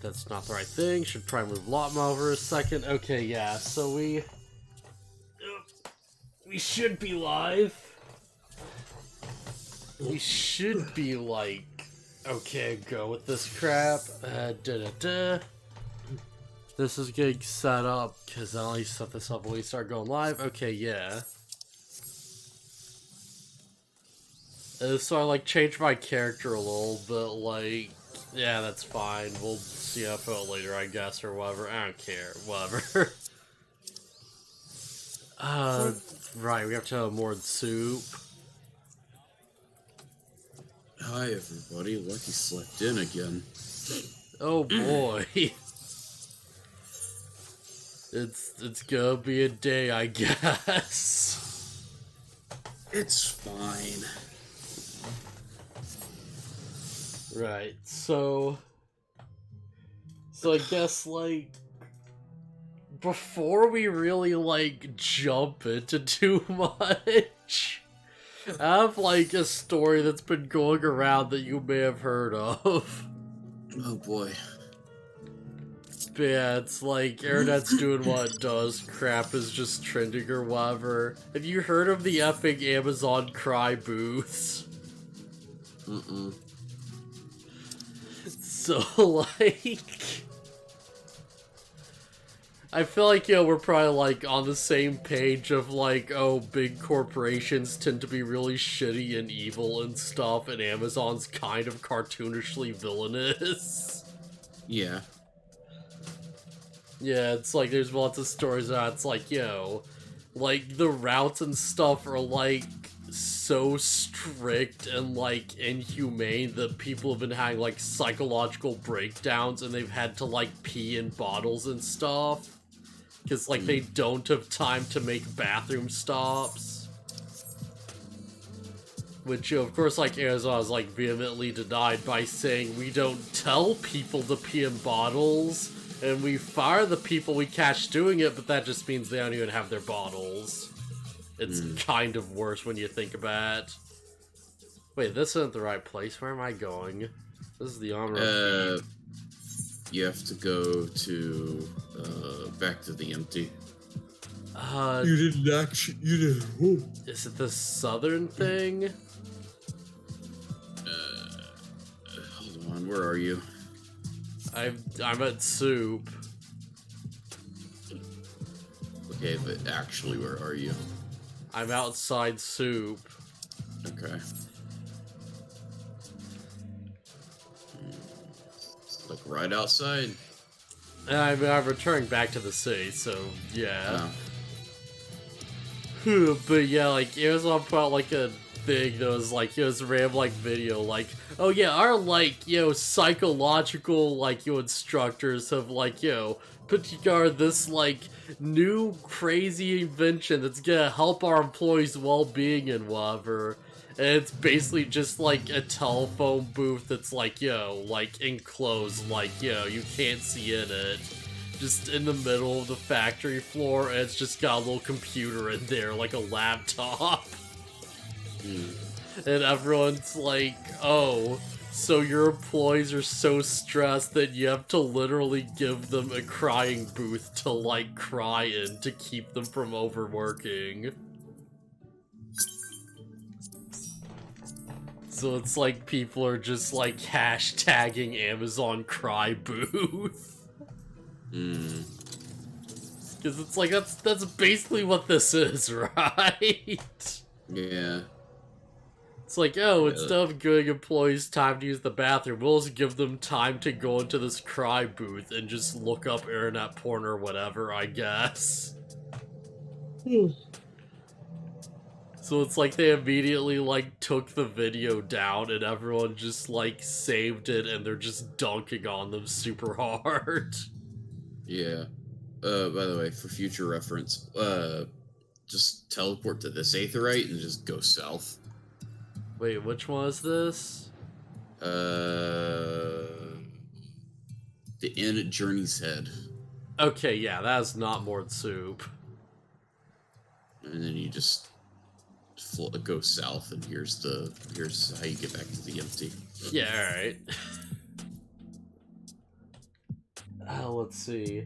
that's not the right thing. Should try and move Lotma over a second. Okay, yeah, so we should be live. We should be like, okay, go with this crap. This is getting set up, because I'll only set this up when we start going live. Okay, yeah. So I, like, changed my character a little bit, like, yeah, that's fine. We'll see it later, I guess, or whatever. I don't care. Whatever. Right, we have to have more soup. Hi, everybody. Lucky slept in again. Oh, boy. It's gonna be a day, I guess. It's fine. Right, so I guess, like, before we really, like, jump into too much, I have, like, a story that's been going around that you may have heard of. Oh boy. But yeah, it's like, internet's doing what it does, crap is just trending or whatever. Have you heard of the epic Amazon Cry booths? Mm-mm. So, like, I feel like, you know, we're probably, like, on the same page of, like, oh, big corporations tend to be really shitty and evil and stuff, and Amazon's kind of cartoonishly villainous. Yeah. Yeah, it's like, there's lots of stories about, it's like, yo, like, the routes and stuff are, like, so strict and, like, inhumane that people have been having, like, psychological breakdowns and they've had to, like, pee in bottles and stuff. Because, like, they don't have time to make bathroom stops. Which, you know, of course, like, Amazon is, like, vehemently denied by saying we don't tell people to pee in bottles, and we fire the people we catch doing it, but that just means they don't even have their bottles. It's kind of worse when you think about it. Wait, this isn't the right place. Where am I going? This is the armor. You have to go to, back to the empty. You didn't actually, you didn't. Oh. Is it the southern thing? Hold on, where are you? I'm at soup. Okay, but actually, where are you? I'm outside soup. Okay. Like right outside? I'm returning back to the city, so yeah. Oh. But yeah, like, Amazon put out, like, a thing that was, like, it was a random, like, video, like, oh yeah, our, like, you know, psychological, like, you know, instructors have, like, you know, put together this, like, new crazy invention that's gonna help our employees' well-being and whatever. And it's basically just, like, a telephone booth that's, like, yo, like, enclosed, like, yo, you can't see in it. Just in the middle of the factory floor, and it's just got a little computer in there, like a laptop. And everyone's like, oh, so your employees are so stressed that you have to literally give them a crying booth to, like, cry in to keep them from overworking. So it's like people are just, like, hashtagging Amazon Cry Booth. Because it's like, that's basically what this is, right? Yeah. It's like, oh, instead of giving employees time to use the bathroom, we'll just give them time to go into this cry booth and just look up internet porn or whatever, I guess. So it's like they immediately, like, took the video down and everyone just, like, saved it and they're just dunking on them super hard. Yeah. By the way, for future reference, just teleport to this aetheryte and just go south. Wait, which one is this? The inn at Journey's Head. Okay, yeah, that is not more soup. And then you just go south, and here's how you get back to the empty. Yeah, alright. Let's see.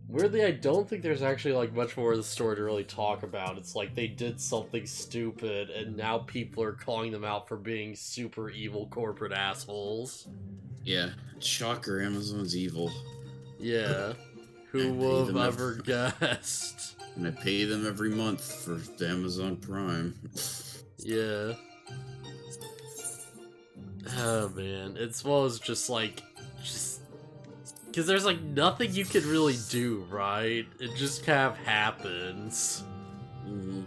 Weirdly, I don't think there's actually, like, much more of the story to really talk about. It's like they did something stupid, and now people are calling them out for being super evil corporate assholes. Yeah, shocker, Amazon's evil. Yeah. Who would have ever guessed? And I pay them every month for the Amazon Prime. Yeah. Oh, man. It's was just, like, because there's, like, nothing you can really do, right? It just kind of happens. Mm-hmm.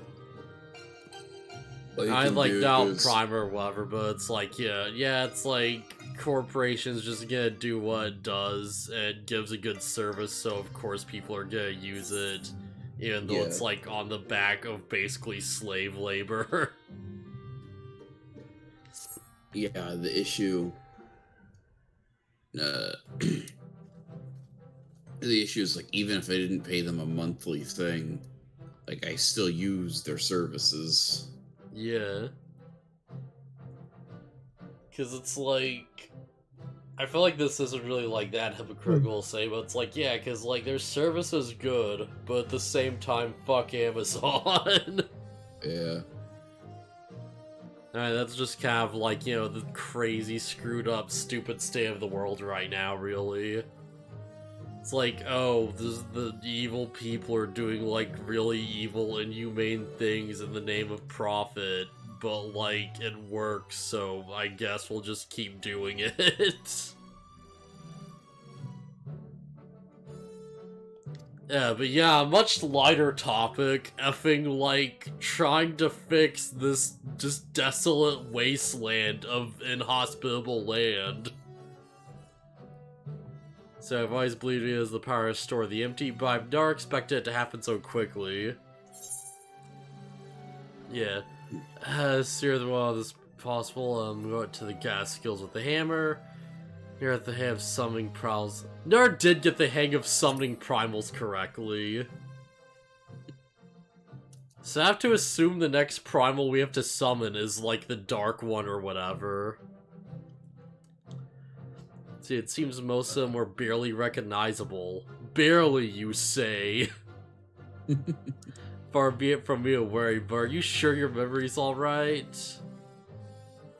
I like not Prime or whatever, but it's like, yeah, it's like corporations just gonna do what it does and gives a good service, so of course people are gonna use it, even though it's like on the back of basically slave labor. Yeah, the issue. The issue is, like, even if I didn't pay them a monthly thing, like, I still use their services. Yeah. Because it's like, I feel like this isn't really like that hypocritical to say, but it's like, yeah, because like their service is good, but at the same time, fuck Amazon. Yeah. Alright, that's just kind of like, you know, the crazy, screwed up, stupid state of the world right now, really. It's like, oh, the evil people are doing, like, really evil, inhumane things in the name of profit, but, like, it works, so I guess we'll just keep doing it. Yeah, but yeah, much lighter topic, effing, like, trying to fix this just desolate wasteland of inhospitable land. So I've always believed it has the power to store the empty, but I've never expected it to happen so quickly. Yeah. Steer the wall as possible, go to the gas skills with the hammer. Here at the hang of summoning primals. Never did get the hang of summoning primals correctly. So I have to assume the next primal we have to summon is like the dark one or whatever. See, it seems most of them were barely recognizable. Barely, you say. Far be it from me to worry, but are you sure your memory's alright?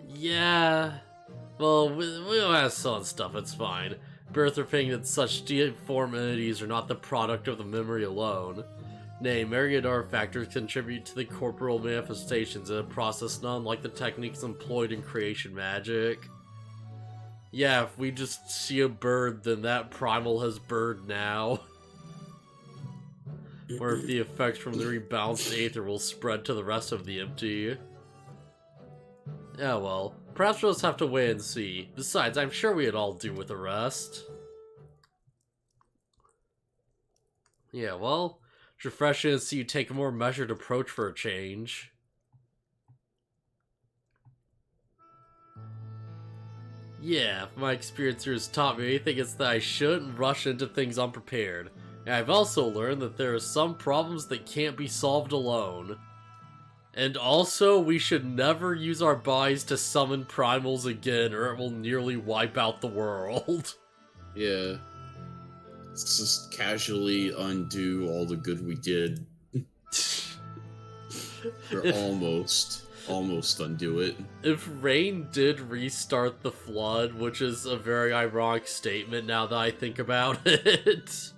Yeah. Well, we don't have some stuff, it's fine. Birth or pain that such deformed entities are not the product of the memory alone. Nay, myriad factors contribute to the corporal manifestations in a process not unlike the techniques employed in creation magic. Yeah, if we just see a bird, then that primal has bird now. Or if the effects from the rebalanced aether will spread to the rest of the empty. Yeah, well, perhaps we'll just have to wait and see. Besides, I'm sure we'd all do with the rest. Yeah, well, it's refreshing to see you take a more measured approach for a change. Yeah, if my experience here has taught me anything, it's that I shouldn't rush into things unprepared. And I've also learned that there are some problems that can't be solved alone. And also, we should never use our bodies to summon primals again, or it will nearly wipe out the world. Yeah. Let's just casually undo all the good we did. Or almost undo it. If rain did restart the flood, which is a very ironic statement now that I think about it,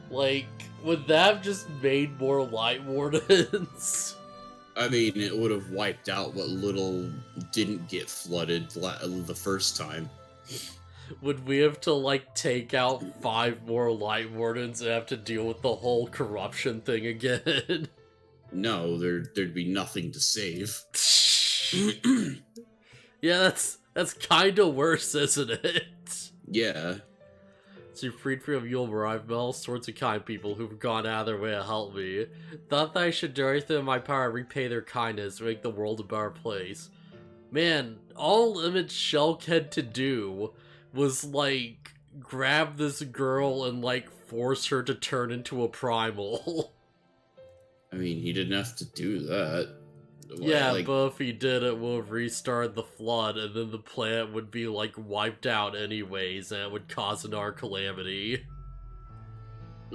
like, would that have just made more Light Wardens? I mean, it would have wiped out what little didn't get flooded the first time. Would we have to, like, take out 5 more Light Wardens and have to deal with the whole corruption thing again? No, there'd be nothing to save. Yeah, that's kinda worse, isn't it? Yeah. So you're freed from evil, where I've met all sorts of kind people who've gone out of their way to help me. Thought that I should do everything in my power to repay their kindness to make the world a better place. Man, all Image Shell had to do was, like, grab this girl and, like, force her to turn into a primal. I mean, he didn't have to do that. Yeah, Like, but if he did, it would restart the flood, and then the planet would be, like, wiped out anyways, and it would cause another calamity.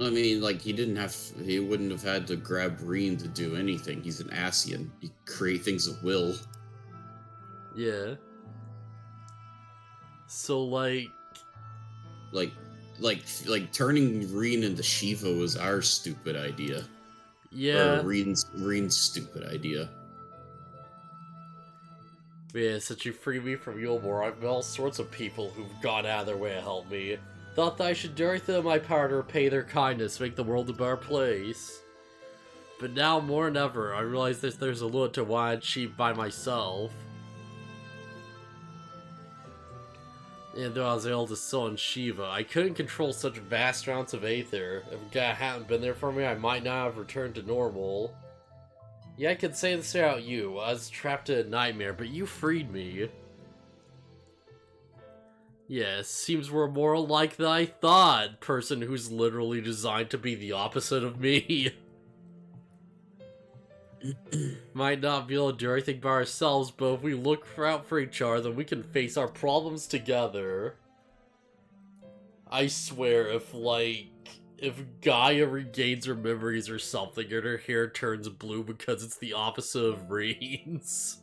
I mean, like, he wouldn't have had to grab Reen to do anything. He's an Asian. He create things at will. Yeah. So, like... Like turning Reen into Shiva was our stupid idea. Yeah. Or Reen's stupid idea. Yeah, since you freed me from Yulmore, I've met all sorts of people who've gone out of their way to help me. Thought that I should do everything in my power to repay their kindness, make the world a better place. But now, more than ever, I realize that there's a limit to what I achieve by myself. And though I was able to summon Shiva, I couldn't control such vast amounts of Aether. If God hadn't been there for me, I might not have returned to normal. Yeah, I could say this about you. I was trapped in a nightmare, but you freed me. Yeah, seems we're more alike than I thought. Person who's literally designed to be the opposite of me. Might not be able to do everything by ourselves, but if we look out for each other, then we can face our problems together. I swear, if Gaia regains her memories or something, and her hair turns blue because it's the opposite of Reen's.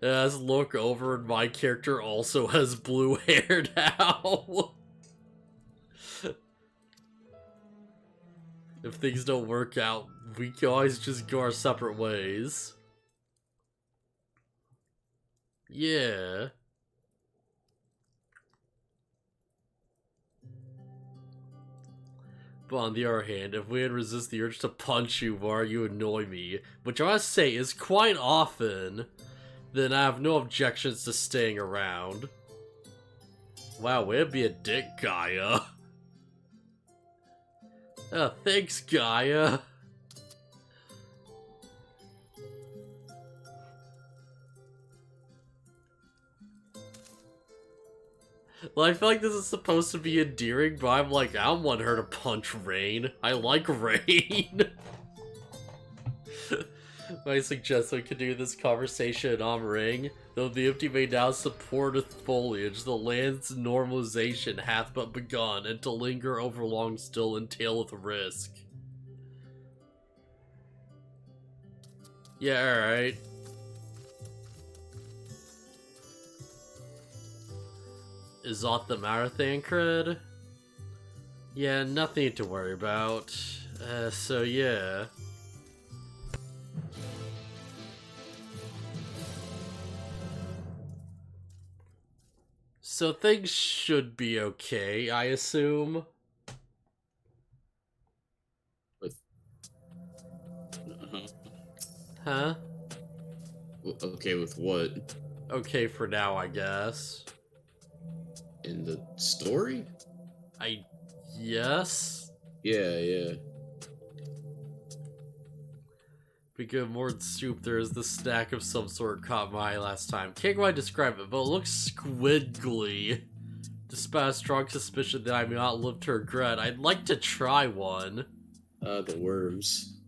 As look over, and my character also has blue hair now. If things don't work out, we can always just go our separate ways. Yeah. But on the other hand, if we had resist the urge to punch you while you annoy me, which I must say is quite often, then I have no objections to staying around. Wow, way to be a dick, Gaia. Thanks, Gaia. Well, I feel like this is supposed to be endearing, but I'm like, I don't want her to punch Rain. I like Rain. I suggest we could do this conversation on Ring. Though the empty may now support with foliage, the land's normalization hath but begun, and to linger over long still entaileth risk. Yeah, alright. Is that the marathon cred? Yeah, nothing to worry about. So yeah. So things should be okay, I assume. Huh? Okay, with what? Okay for now, I guess. In the story? Yes? Yeah. Because more than soup, there is this snack of some sort caught my eye last time. Can't quite describe it, but it looks squiggly. Despite a strong suspicion that I may not live to regret, I'd like to try one. The worms.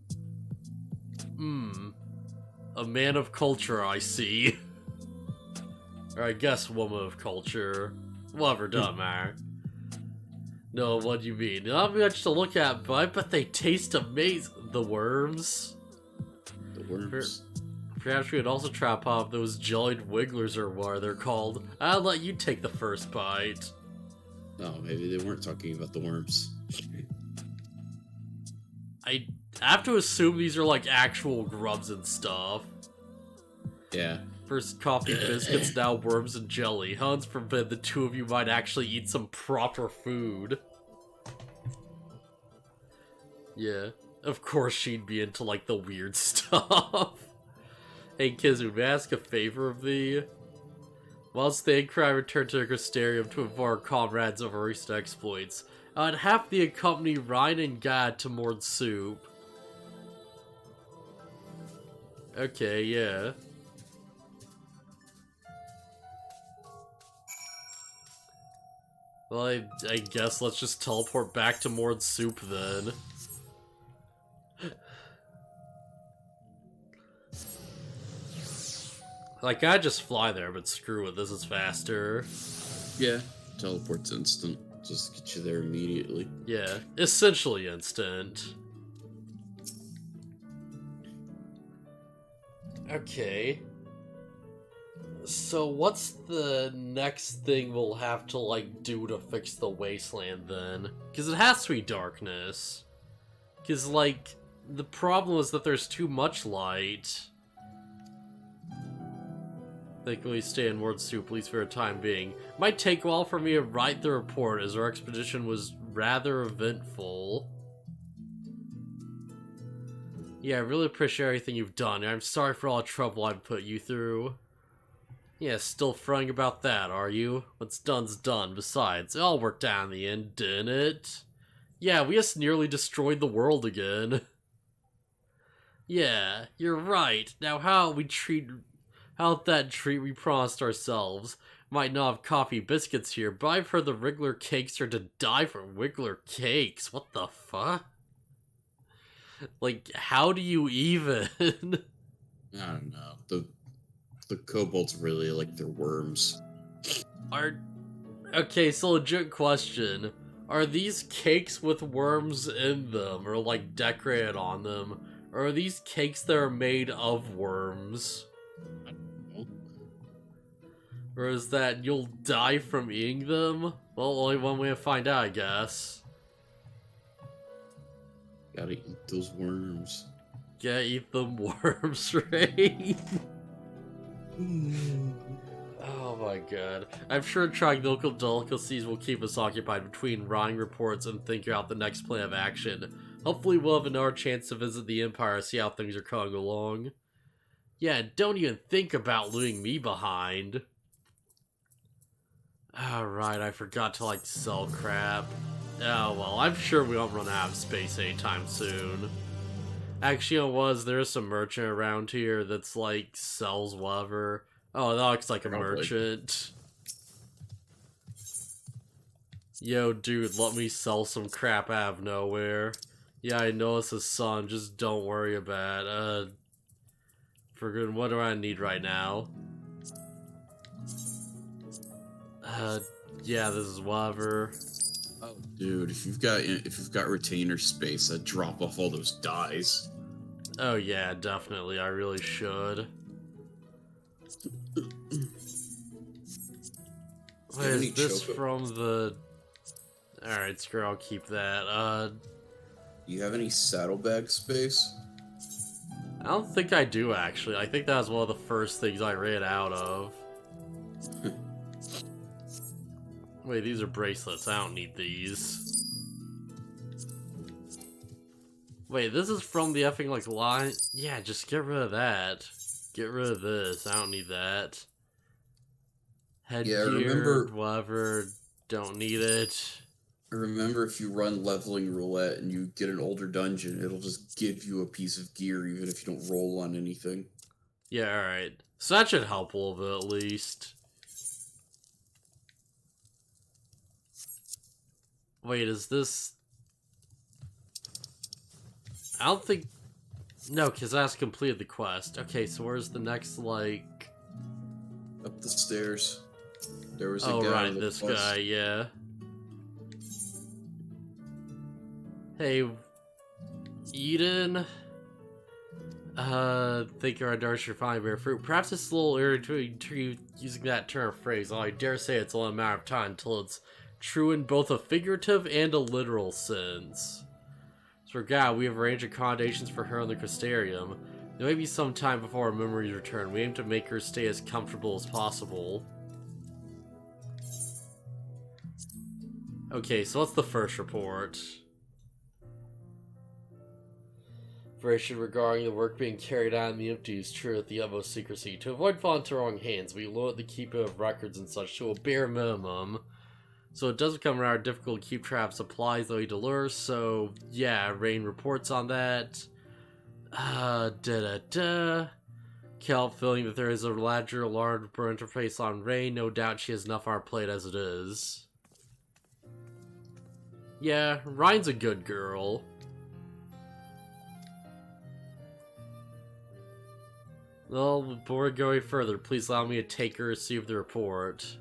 A man of culture, I see. Or I guess woman of culture. Whatever, doesn't matter. No, what do you mean? Not much to look at, but I bet they taste amazing. The worms? The worms. Perhaps we could also trap off those jellied wigglers or what they're called. I'll let you take the first bite. Oh, maybe they weren't talking about the worms. I have to assume these are like actual grubs and stuff. Yeah. First coffee, biscuits, now worms and jelly. Hans forbid the two of you might actually eat some proper food. Yeah, of course she'd be into like the weird stuff. Hey Kizu, may I ask a favor of thee? Whilst the Anchor returned to the Crystarium to inform our comrades of our recent exploits, I'd have thee accompany Ryan and Gad to Mord Soup. Okay, yeah. Well, I guess let's just teleport back to Mord Soup then. Like, I just fly there, but screw it, this is faster. Yeah, teleport's instant. Just get you there immediately. Yeah, essentially instant. Okay. So what's the next thing we'll have to, like, do to fix the wasteland, then? Because it has to be darkness. Because, like, the problem is that there's too much light. Thankfully, stay in Ward 2, please, for a time being. Might take a while for me to write the report, as our expedition was rather eventful. Yeah, I really appreciate everything you've done. I'm sorry for all the trouble I've put you through. Yeah, still fretting about that, are you? What's done's done. Besides, it all worked out in the end, didn't it? Yeah, we just nearly destroyed the world again. Yeah, you're right. Now how'd that treat we promised ourselves? Might not have coffee biscuits here, but I've heard the Wriggler cakes are to die for. Wriggler cakes? What the fuck? Like, how do you even? I don't know. The kobolds really like their worms. Okay, so legit question. Are these cakes with worms in them, or like decorated on them? Or are these cakes that are made of worms? I don't know. Or is that you'll die from eating them? Well, only one way to find out, I guess. Gotta eat those worms. Yeah, eat them worms, right? Oh my god. I'm sure trying local delicacies will keep us occupied between writing reports and thinking out the next plan of action. Hopefully we'll have another chance to visit the Empire, see how things are coming along. Yeah, don't even think about leaving me behind. Alright, I forgot to, like, sell crap. Oh well, I'm sure we won't run out of space anytime soon. Actually, it was, there's some merchant around here that's, like, sells whatever. Oh, that looks like a merchant. Yo, dude, let me sell some crap out of nowhere. Yeah, I know it's a son, just don't worry about it. For good, what do I need right now? Yeah, this is whatever. Oh, dude, if you've got retainer space, I'd drop off all those dies. Oh yeah, definitely. I really should. Wait, is this from the... Alright, screw, I'll keep that. You have any saddlebag space? I don't think I do, actually. I think that was one of the first things I ran out of. Wait, these are bracelets. I don't need these. Wait, this is from the effing, like, line? Yeah, just get rid of that. Get rid of this. I don't need that. Headgear, whatever. Don't need it. I remember if you run leveling roulette and you get an older dungeon, it'll just give you a piece of gear even if you don't roll on anything. Yeah, alright. So that should help a little bit, at least. Wait, is this... I don't think... No, because that's completed the quest. Okay, so where's the next, like... Up the stairs. There was a guy. Oh, right, this guy, yeah. Hey, Eden? Think you're a nurse, you're fine, bear fruit. Perhaps it's a little irritating to you using that term phrase, although I dare say it's only a matter of time until it's true in both a figurative and a literal sense. So, God, we have arranged accommodations for her in the Crystarium. There may be some time before her memories return. We aim to make her stay as comfortable as possible. Okay, so what's the first report? Information regarding the work being carried out in the empty is true at the utmost secrecy. To avoid falling into wrong hands, we limit the keeping of records and such to a bare minimum. So it does become rather difficult to keep track of supplies though he delures, so yeah, Rain reports on that. Can't help feeling that there is a large interface on Rain. No doubt she has enough on her plate as it is. Yeah, Ryan's a good girl. Well, before going further, please allow me to take or receive the report.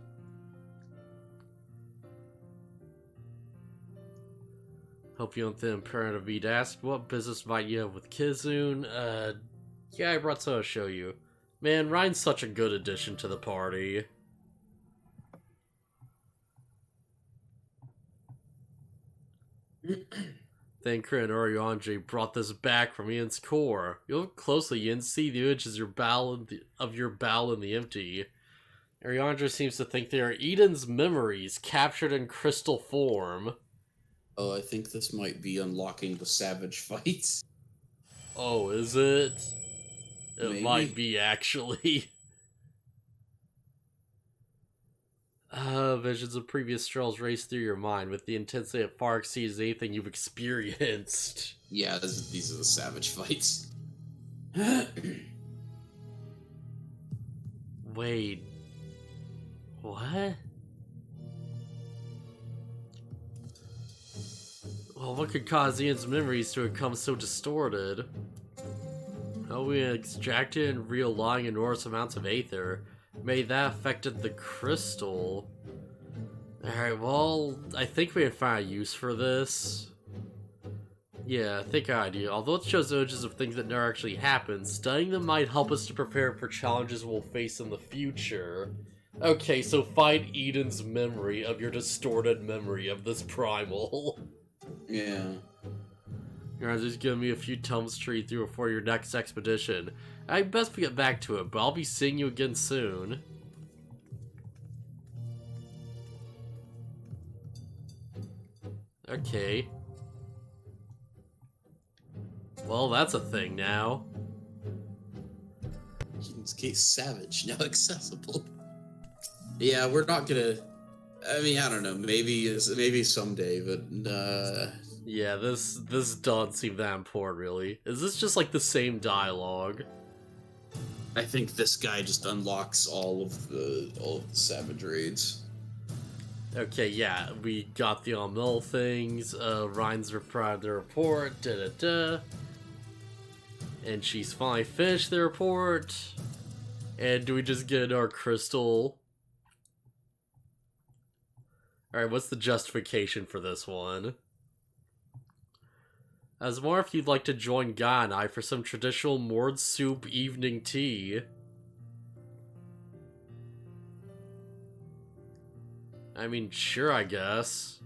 Hope you don't think I'm parent of me to ask, what business might you have with Kizune? Yeah, I brought some to show you. Man, Ryan's such a good addition to the party. Think Crit and Orianji brought this back from Ian's core. You look closely, Ian, see the images of your bowel in the empty. Orianji seems to think they are Eden's memories, captured in crystal form. Oh, I think this might be unlocking the savage fights. Oh, is it? It Maybe. might be, actually. Visions of previous strolls race through your mind with the intensity that far exceeds anything you've experienced. Yeah, these are the savage fights. Wait. What? Well, what could cause Ian's memories to become so distorted? Oh, we extracted and realigning enormous amounts of aether. Maybe that affected the crystal. Alright, well, I think we can find a use for this. Yeah, I think I do. Although it shows images of things that never actually happened, studying them might help us to prepare for challenges we'll face in the future. Okay, so find Eden's memory of your distorted memory of this primal. Yeah. You're gonna just give me a few tomes to read through before your next expedition. I best get back to it, but I'll be seeing you again soon. Okay. Well, that's a thing now. Eden's Case Savage, now accessible. Yeah, we're not gonna... I mean, I don't know, maybe someday, but, Yeah, this doesn't seem that important, really. Is this just like the same dialogue? I think this guy just unlocks all of the savage raids. Okay, yeah, we got the all-mill things, Ryan's replied the report, da-da-da. And she's finally finished the report. And do we just get our crystal? Alright, what's the justification for this one? I was wondering if you'd like to join Guy and I for some traditional moored soup evening tea. I mean, sure, I guess.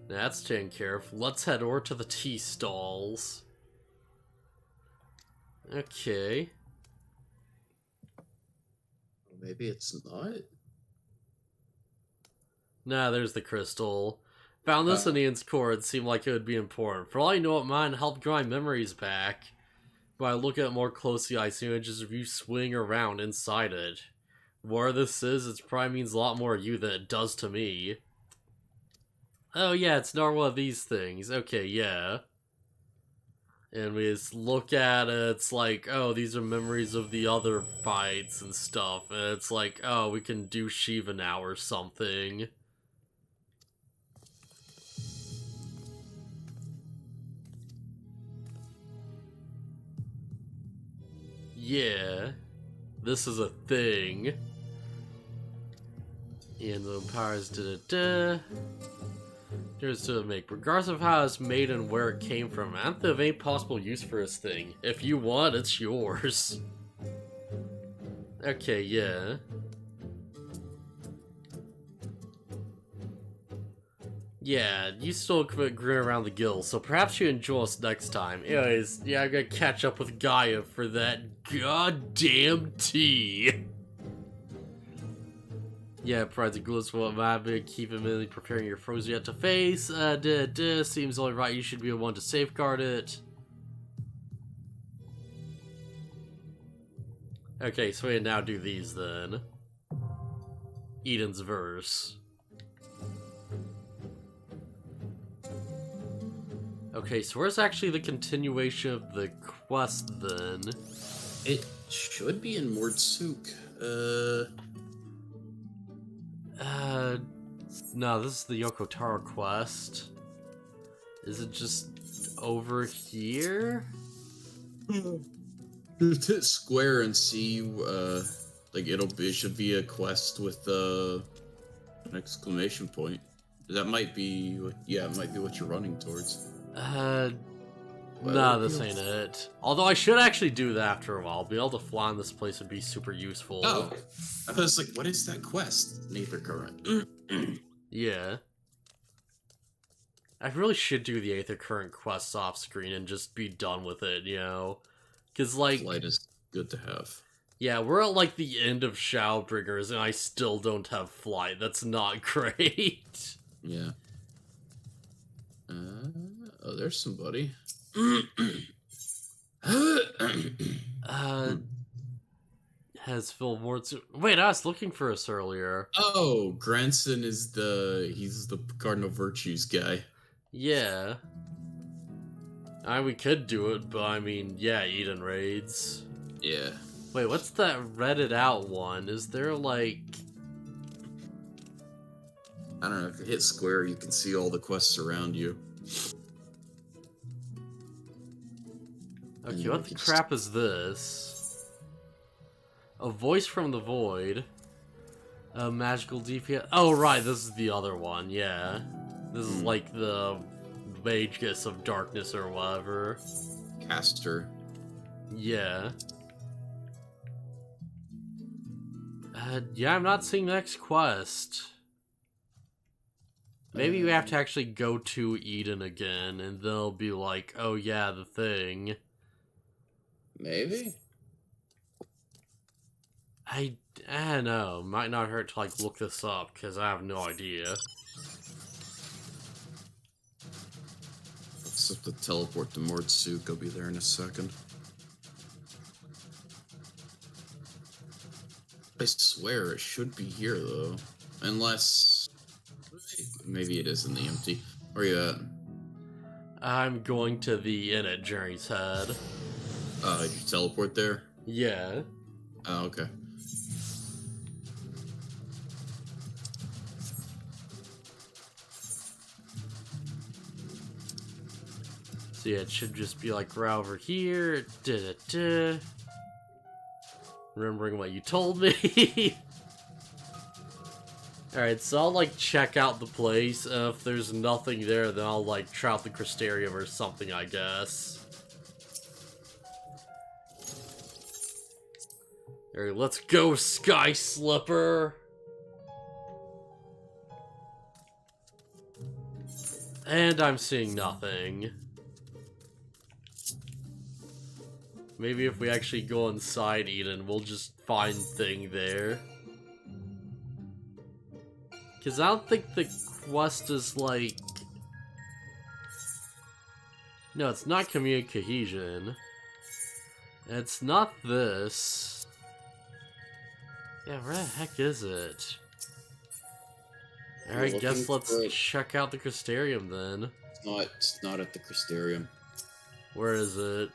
That's taken care of. Let's head over to the tea stalls. Okay. Maybe it's not? Nah, there's the crystal. Found this in Ian's core. It seemed like it would be important. For all I know, it might help draw my memories back. But I look at it more closely, I see images of you swinging around inside it. Whatever this is, it probably means a lot more to you than it does to me. Oh yeah, it's not one of these things. Okay, yeah. And we just look at it, it's like, oh, these are memories of the other fights and stuff. And it's like, oh, we can do Shiva now or something. Yeah. This is a thing. And the powers da-da-da. There's to make, regardless of how it's made and where it came from. I don't think of any possible use for this thing. If you want, it's yours. Okay, yeah. Yeah, you still grin around the gills, so perhaps you enjoy us next time. Anyways, yeah, I'm gonna catch up with Gaia for that goddamn tea. Yeah, provides a glimpse of what might be. Keep immediately preparing your fursuit to face. Seems only right. You should be the one to safeguard it. Okay, so we can now do these then. Eden's verse. Okay, so where's actually the continuation of the quest then? It should be in Mordsuk. No, this is the Yokotaro quest. Is it just over here? Hit square and see, like it should be a quest with an exclamation point. That might be, it might be what you're running towards. Nah, this ain't it. Although I should actually do that after a while. Be able to fly in this place would be super useful. Oh, I was like, what is that quest? Aether Current. Yeah. I really should do the Aether Current quests off screen and just be done with it, you know? Because, like... Flight is good to have. Yeah, we're at, like, the end of Shadowbringers, and I still don't have flight. That's not great. Yeah. Oh, there's somebody. Has Phil Mortz... Wait, I was looking for us earlier. Oh, Granson is he's the Cardinal Virtues guy. Yeah. We could do it, but I mean, yeah, Eden raids. Yeah. Wait, what's that Reddit out one? Is there, like... I don't know, if you hit square, you can see all the quests around you. Okay, what the crap is this? A voice from the void. A magical DPS. Oh, right, this is the other one, yeah. This is like the Magus of Darkness or whatever. Caster. Yeah. Yeah, I'm not seeing the next quest. Maybe we have to actually go to Eden again, and they'll be like, oh yeah, the thing. Maybe? I don't know. Might not hurt to, like, look this up, because I have no idea. Let's have to teleport to Mordsuk. I'll be there in a second. I swear it should be here, though. Unless... maybe it is in the empty. Where you at? I'm going to the inn at Journey's Head. Did you teleport there? Yeah. Oh, okay. So yeah, it should just be like right over here. Da-da-da. Remembering what you told me. Alright, so I'll like check out the place. If there's nothing there, then I'll like try out the Crystarium or something, I guess. Alright, let's go, Sky Slipper! And I'm seeing nothing. Maybe if we actually go inside Eden, we'll just find thing there. Because I don't think the quest is like... No, it's not Community Cohesion. It's not this. Yeah, where the heck is it? Alright, guess let's check out the Crystarium then. It's not at the Crystarium. Where is it?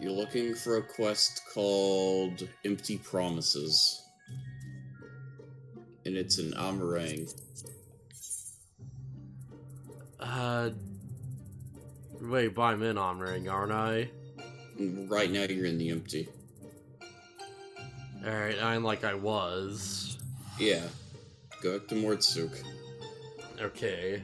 You're looking for a quest called Empty Promises. And it's an Amarang. Wait, but I'm in Omring, aren't I? Right now you're in the Empty. Alright, I'm like I was. Yeah. Go back to Mordsuk. Okay.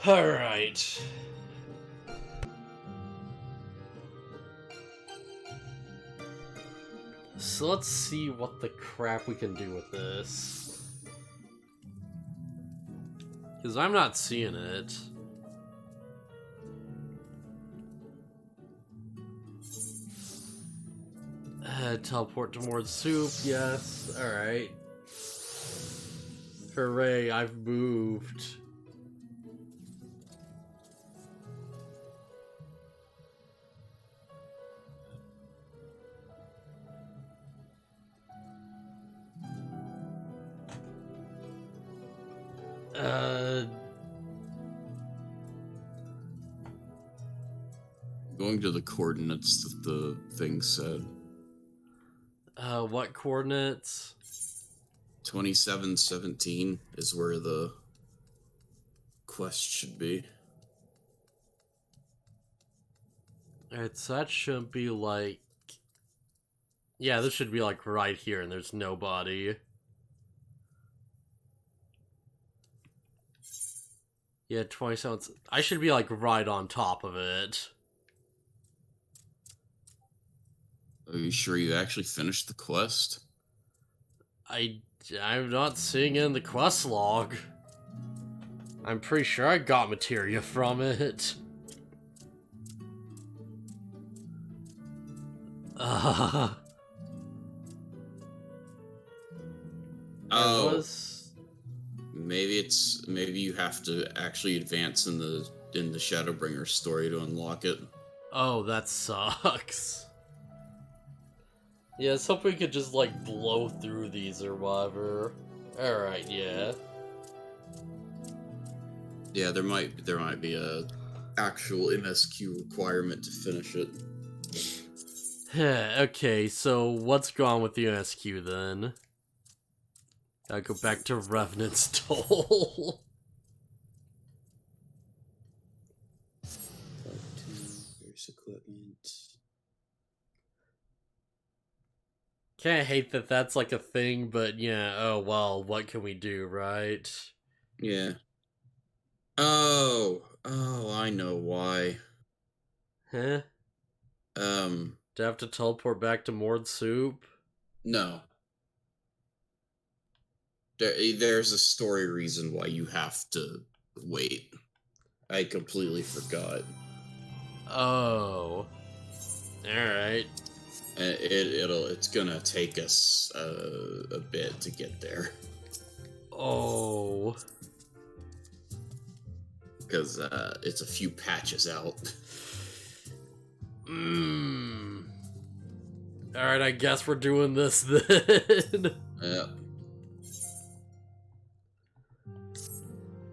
Alright. So let's see what the crap we can do with this. Because I'm not seeing it. Teleport to Mordsuk, yes. Alright. Hooray, I've moved. Going to the coordinates that the thing said. What coordinates? 2717 is where the quest should be. Alright, so that should be like... Yeah, this should be like right here, and there's nobody. Yeah, 27... I should be like right on top of it. Are you sure you actually finished the quest? I'm not seeing it in the quest log. I'm pretty sure I got materia from it. Oh, maybe you have to actually advance in the Shadowbringers story to unlock it. Oh, that sucks. Yeah, let's hope we could just like blow through these or whatever. Alright, yeah. Yeah, there might be a actual MSQ requirement to finish it. Okay, so what's gone with the MSQ then? Gotta go back to Revenant's Toll. There's equipment. Kinda hate that that's like a thing, but yeah, oh well, what can we do, right? Yeah. Oh, I know why. Huh? Do I have to teleport back to Mord Soup? No. There's a story reason why you have to wait. I completely forgot. Oh. Alright. It's gonna take us a bit to get there. Oh. Because it's a few patches out. Alright, I guess we're doing this then. Yeah.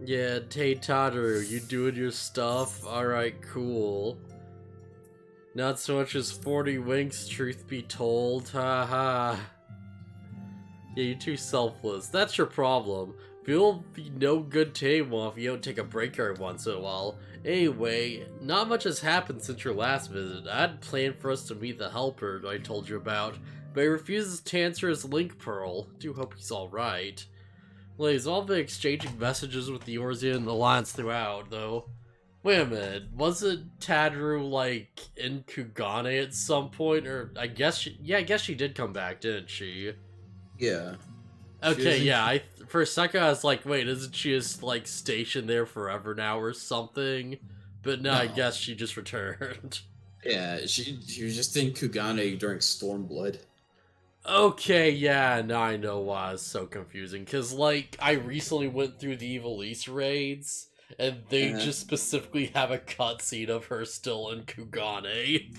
Yeah, Tay Tataru, you doing your stuff? Alright, cool. Not so much as 40 winks, truth be told. Haha. Yeah, you're too selfless. That's your problem. You'll be no good to anyone if you don't take a break every once in a while. Anyway, not much has happened since your last visit. I had planned for us to meet the helper I told you about, but he refuses to answer his link pearl. Do hope he's alright. Well, he's all been exchanging messages with the Orzian Alliance throughout, though. Wait a minute, wasn't Tadru, like, in Kugane at some point? Or, I guess she did come back, didn't she? Yeah. Okay, yeah, for a second I was like, wait, isn't she just, like, stationed there forever now or something? But no, I guess she just returned. Yeah, she was just in Kugane during Stormblood. Okay, yeah, now I know why it's so confusing. Because, like, I recently went through the Evil East raids, and they just specifically have a cutscene of her still in Kugane.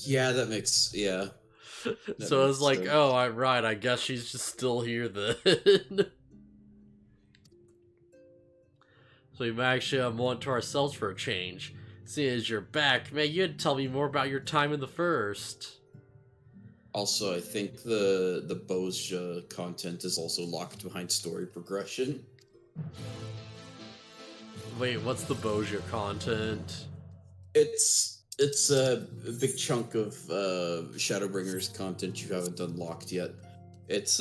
Yeah, that makes, yeah. So I was like, oh, right, I guess she's just still here then. So we might actually have one to ourselves for a change. Seeing as you're back, man, you had to tell me more about your time in the first. Also, I think the BoShart content is also locked behind story progression. Wait, what's the BoShart content? It's a big chunk of Shadowbringers content you haven't unlocked yet. It's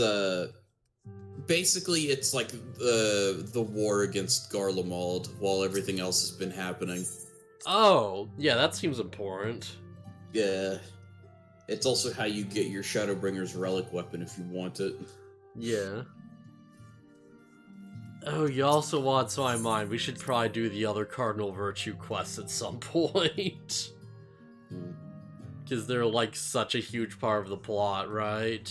basically it's like the war against Garlemald while everything else has been happening. Oh, yeah, that seems important. Yeah. It's also how you get your Shadowbringers relic weapon if you want it. Yeah. Oh, you also want so I mind. We should probably do the other Cardinal Virtue quests at some point. Because they're like such a huge part of the plot, right?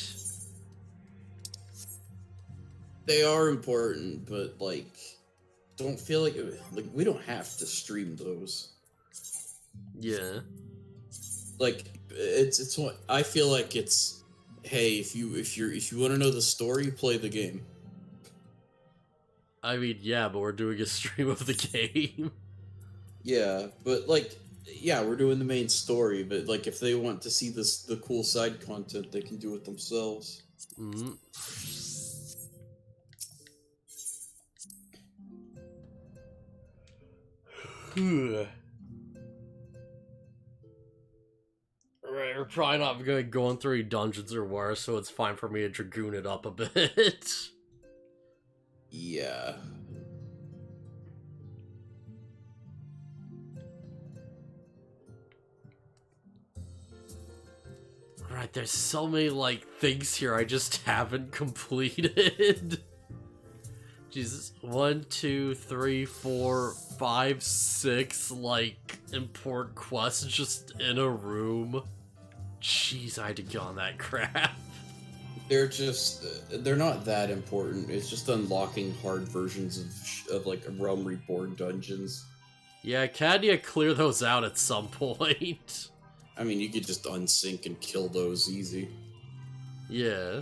They are important, but like, don't feel like we don't have to stream those. Yeah. Like it's what I feel like it's. Hey, if you want to know the story, play the game. I mean, yeah, but we're doing a stream of the game. Yeah, but like, Yeah, we're doing the main story, but like if they want to see the cool side content, they can do it themselves. Mm. Right, we're probably not going through dungeons or worse, so it's fine for me to Dragoon it up a bit. Yeah. Right, there's so many, like, things here I just haven't completed. Jesus. 1, 2, 3, 4, 5, 6, like, important quests just in a room. Jeez, I had to get on that crap. They're just, they're not that important. It's just unlocking hard versions of like Realm Reborn dungeons. Yeah, Cadia clear those out at some point. I mean, you could just unsync and kill those easy. Yeah.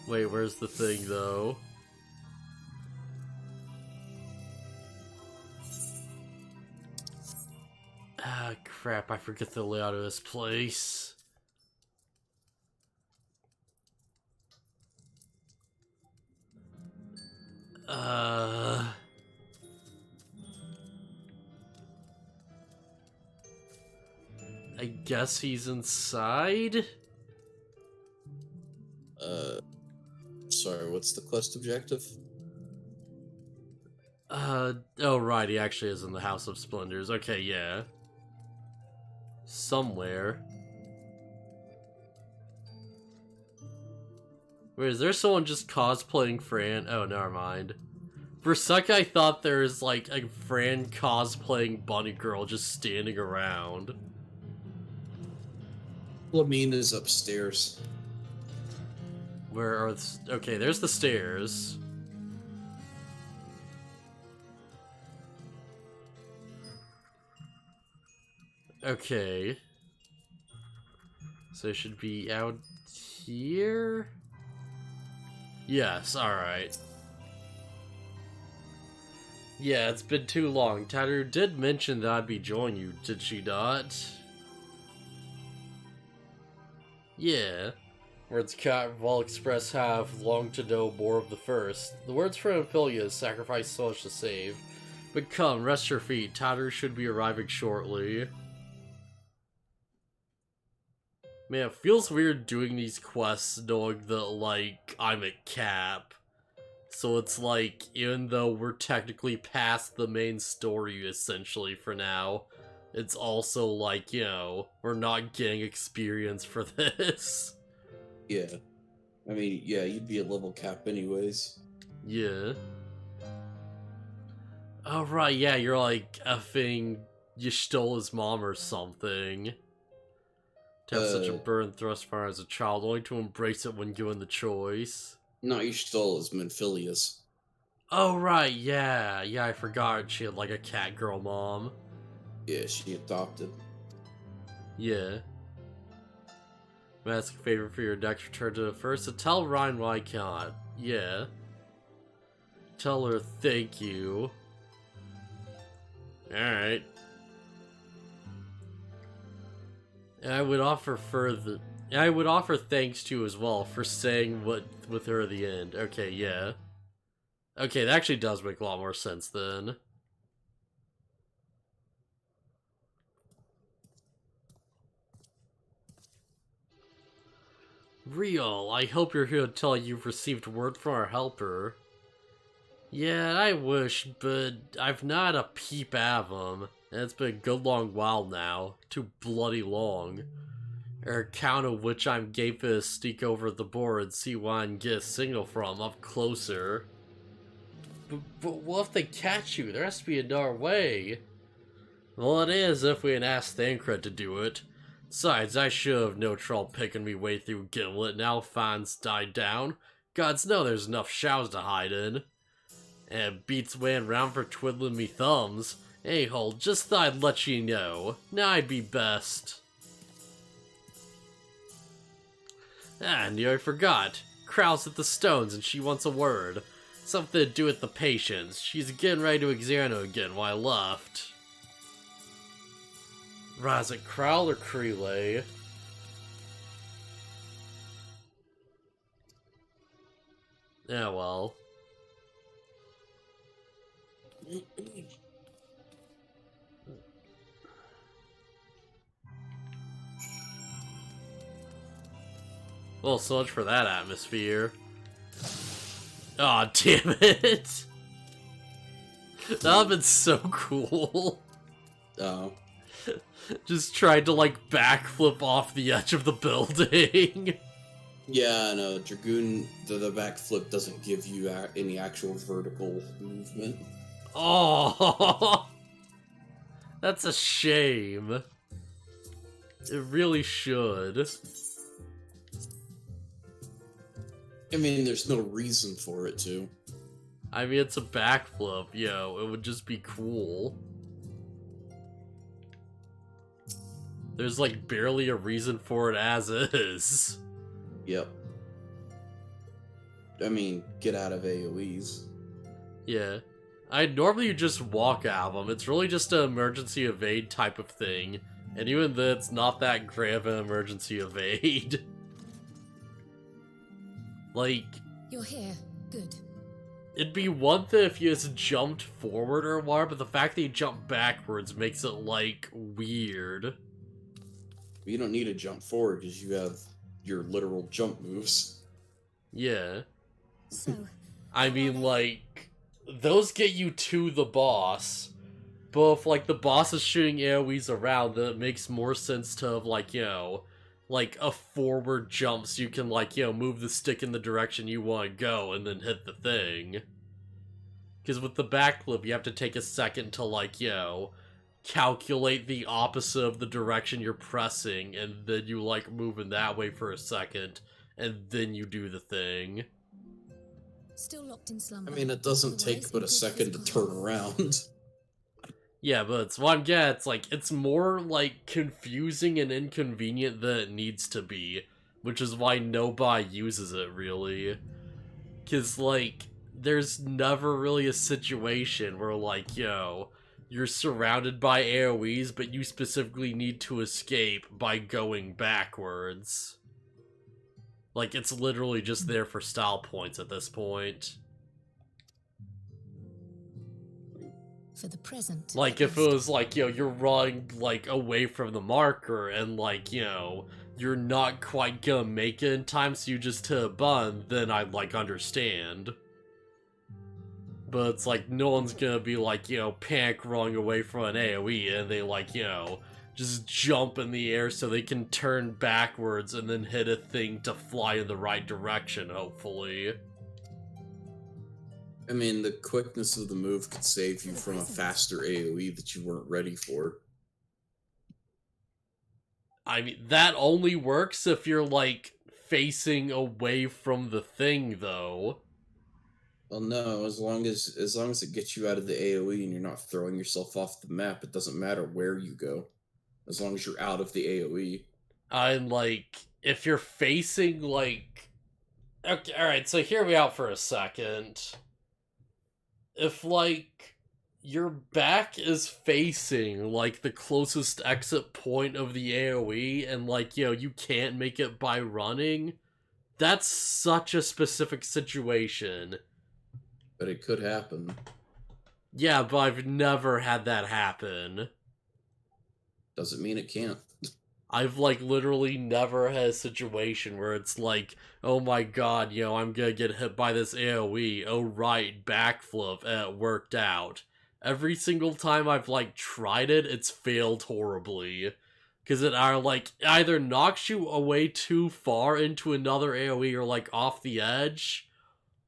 Wait, where's the thing, though? Ah, crap, I forget the layout of this place. I guess he's inside? Sorry, what's the quest objective? Oh right, he actually is in the House of Splendors. Okay, yeah. Somewhere. Wait, is there someone just cosplaying Fran? Oh, never mind. For a sec, I thought there was, like, a Fran cosplaying Bunny Girl just standing around. Flamine is upstairs. Where are okay, there's the stairs. Okay. So it should be out here? Yes, alright. Yeah, it's been too long. Tattoo did mention that I'd be joining you, did she not? Yeah. Words Vol Express have long to know more of the first. The words from Amphilia sacrifice so much to save. But come, rest your feet. Tatter should be arriving shortly. Man, it feels weird doing these quests knowing that, like, I'm at cap. So it's like, even though we're technically past the main story, essentially, for now, it's also like, you know, we're not getting experience for this. Yeah. I mean, yeah, you'd be at level cap anyways. Yeah. Oh, right, yeah, you're like effing, you stole his mom or something. To have such a burn thrust fire as a child, only to embrace it when given the choice. No, you stole his Menphilius. Oh, right, yeah. Yeah, I forgot she had like a cat girl mom. Yeah, she adopted. Yeah. Ask a favor for your next return to the first, so tell Ryan why I cannot. Yeah. Tell her thank you. Alright. And I would offer thanks to as well for saying what with her at the end. Okay, yeah. Okay, that actually does make a lot more sense then. Real, I hope you're here to tell you've received word from our helper. Yeah, I wish, but I've not had a peep out of him, and it's been a good long while now. Too bloody long. An account of which I'm game to sneak over the board and see what I can get a signal from up closer. But what if they catch you? There has to be another way. Well, it is if we can ask Thancred to do it. Besides, I should have no trouble picking me way through Gimlet now fans died down. Gods know there's enough shouts to hide in. And beats weighing round for twiddling me thumbs. Anyhow, just thought I'd let you know. Now I'd be best. Ah, nearly forgot. Krau's at the stones and she wants a word. Something to do with the patients. She's getting ready to Xano again while I left. Rise it Crowl or Crelay? Yeah, well. Well, so much for that atmosphere. Aw, oh, damn it! That would've been so cool. Oh. Just tried to, like, backflip off the edge of the building. Yeah, no, Dragoon, the backflip doesn't give you any actual vertical movement. Oh, that's a shame. It really should. I mean, there's no reason for it to. I mean, it's a backflip, yo. It would just be cool. There's, like, barely a reason for it as is. Yep. I mean, get out of AoEs. Yeah. Normally you just walk out of them. It's really just an emergency evade type of thing. And even then, it's not that great of an emergency evade. Like... You're here. Good. It'd be one thing if you just jumped forward or more, but the fact that you jump backwards makes it, like, weird. You don't need to jump forward because you have your literal jump moves. Yeah. So... I mean, like, those get you to the boss, but if, like, the boss is shooting AoEs around, then it makes more sense to have, like, you know, like, a forward jump so you can, like, you know, move the stick in the direction you want to go and then hit the thing. Because with the backflip, you have to take a second to, like, you know, calculate the opposite of the direction you're pressing, and then you, like, move in that way for a second, and then you do the thing. Still locked in slumber. I mean, it doesn't take but a second to turn around. Yeah, but it's one yeah, it's like, it's more, like, confusing and inconvenient than it needs to be, which is why nobody uses it, really. Because, like, there's never really a situation where, like, yo, you're surrounded by AoEs, but you specifically need to escape by going backwards. Like, it's literally just there for style points at this point. For the present. Like, if it was like, you know, you're running, like, away from the marker and, like, you know, you're not quite gonna make it in time, so you just hit a button, then I'd, like, understand. But it's like, no one's gonna be, like, you know, panic running away from an AoE, and they, like, you know, just jump in the air so they can turn backwards and then hit a thing to fly in the right direction, hopefully. I mean, the quickness of the move could save you from a faster AoE that you weren't ready for. I mean, that only works if you're, like, facing away from the thing, though. Well, no, as long as it gets you out of the AoE and you're not throwing yourself off the map, it doesn't matter where you go. As long as you're out of the AoE. I'm like, if you're facing, like... Okay, alright, so hear me out for a second. If, like, your back is facing, like, the closest exit point of the AoE, and, like, you know, you can't make it by running, that's such a specific situation. But it could happen. Yeah, but I've never had that happen. Doesn't mean it can't. I've, like, literally never had a situation where it's like, oh my god, you know, I'm gonna get hit by this AoE, oh right, backflip, and it worked out. Every single time I've, like, tried it, it's failed horribly. Because it either knocks you away too far into another AoE or, like, off the edge,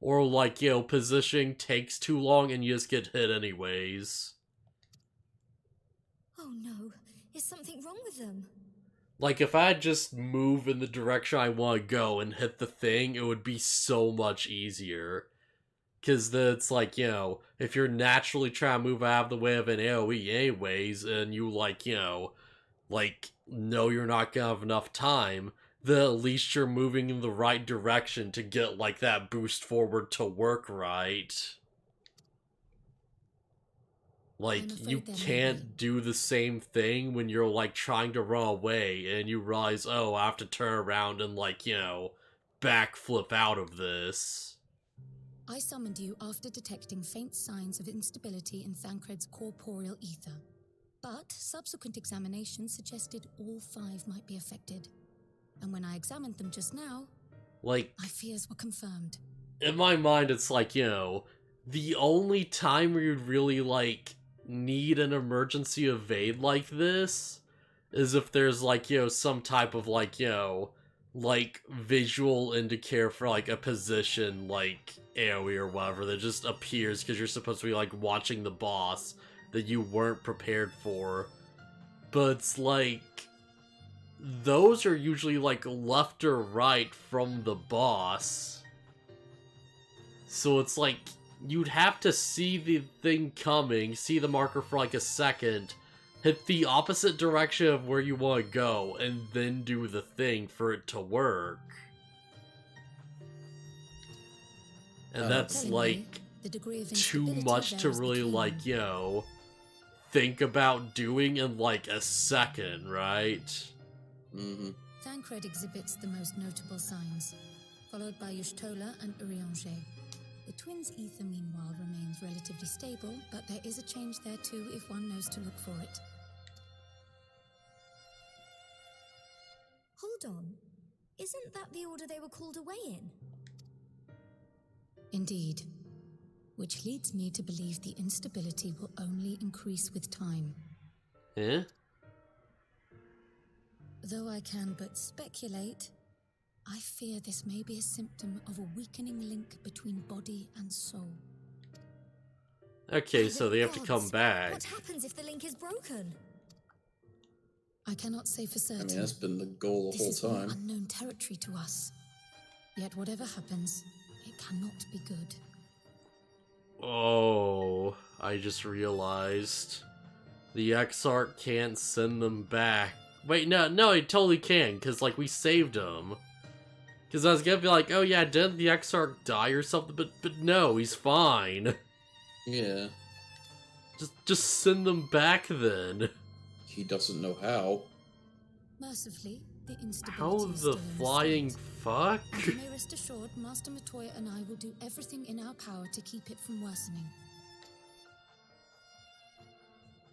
or, like, you know, positioning takes too long and you just get hit anyways. Oh no, is something wrong with them? Like, if I just move in the direction I want to go and hit the thing, it would be so much easier. Because then it's like, you know, if you're naturally trying to move out of the way of an AoE anyways, and you, like, you know you're not gonna have enough time, then at least you're moving in the right direction to get, like, that boost forward to work right. Like, you can't do the same thing when you're, like, trying to run away and you realize, oh, I have to turn around and, like, you know, backflip out of this. I summoned you after detecting faint signs of instability in Thancred's corporeal ether. But subsequent examination suggested all 5 might be affected. And when I examined them just now, Like, my fears were confirmed. in my mind, it's like, you know, the only time where you'd really, like, need an emergency evade like this is if there's, like, you know, some type of, like, you know, like, visual indicator for, like, a position, like, AoE or whatever that just appears because you're supposed to be, like, watching the boss that you weren't prepared for. But it's like, those are usually, like, left or right from the boss. So it's like, you'd have to see the thing coming, see the marker for like a second, hit the opposite direction of where you want to go, and then do the thing for it to work. And that's like too much to really, like, you know, think about doing in like a second, right? Mm-hmm. Thancred exhibits the most notable signs, followed by Y'shtola and Urianger. The twins' ether, meanwhile, remains relatively stable, but there is a change there too if one knows to look for it. Hold on. Isn't that the order they were called away in? Indeed. Which leads me to believe the instability will only increase with time. Eh? Though I can but speculate, I fear this may be a symptom of a weakening link between body and soul. Okay, so they have to come back. What happens if the link is broken? I cannot say for certain. I mean, that's been the goal the This whole is all time. unknown territory to us. Yet whatever happens, it cannot be good. Oh, I just realized. The Exarch can't send them back. Wait, no, it totally can, because, like, we saved him. Because I was gonna be like, oh yeah, didn't the Exarch die or something? But no, he's fine. Yeah. Just send them back then. He doesn't know how. Mercifully, the instability How is the still in flying state. fuck? And you may rest assured, Master Matoya and I will do everything in our power to keep it from worsening.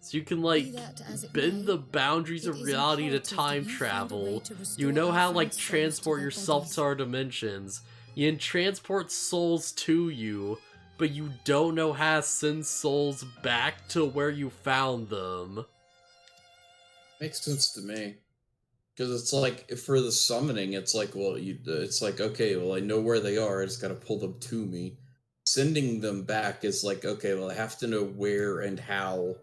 So you can, like, Be that as it bend may, the boundaries it of is reality to imperative that time you find a way travel. to restore You know our how to, like, friends' souls to transport their yourself bodies. to our dimensions. You can transport souls to you, but you don't know how to send souls back to where you found them. Makes sense to me. Because it's like, for the summoning, it's like, well, it's like, okay, well, I know where they are, I just gotta pull them to me. Sending them back is like, okay, well, I have to know where and how.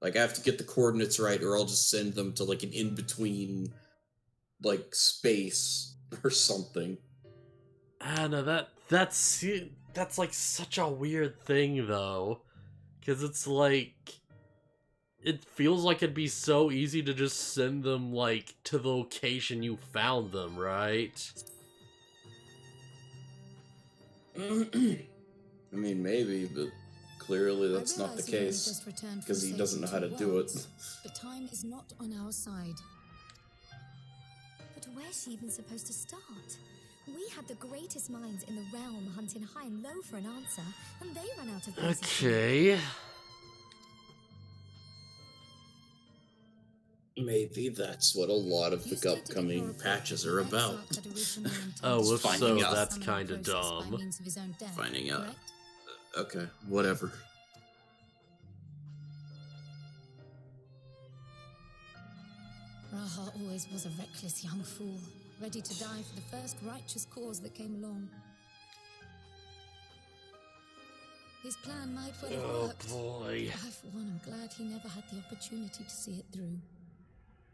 Like, I have to get the coordinates right, or I'll just send them to, like, an in-between, like, space or something. I know, that's like such a weird thing, though. Because it's like, it feels like it'd be so easy to just send them, like, to the location you found them, right? I mean, maybe, but clearly that's not the I realize you've only case. just returned Because from he doesn't know how to saving do two it. worlds, but time is not on our side. But where's she even supposed to start? We had the greatest minds in the realm hunting high and low for an answer, and they ran out of places to look. Okay. Maybe that's what a lot of the upcoming patches are about. Oh, if so, Finding out. that's kinda dumb. Finding out. Okay, whatever. Raha always was a reckless young fool, ready to die for the first righteous cause that came along. His plan might well have worked. Oh boy. I, for one, am glad he never had the opportunity to see it through.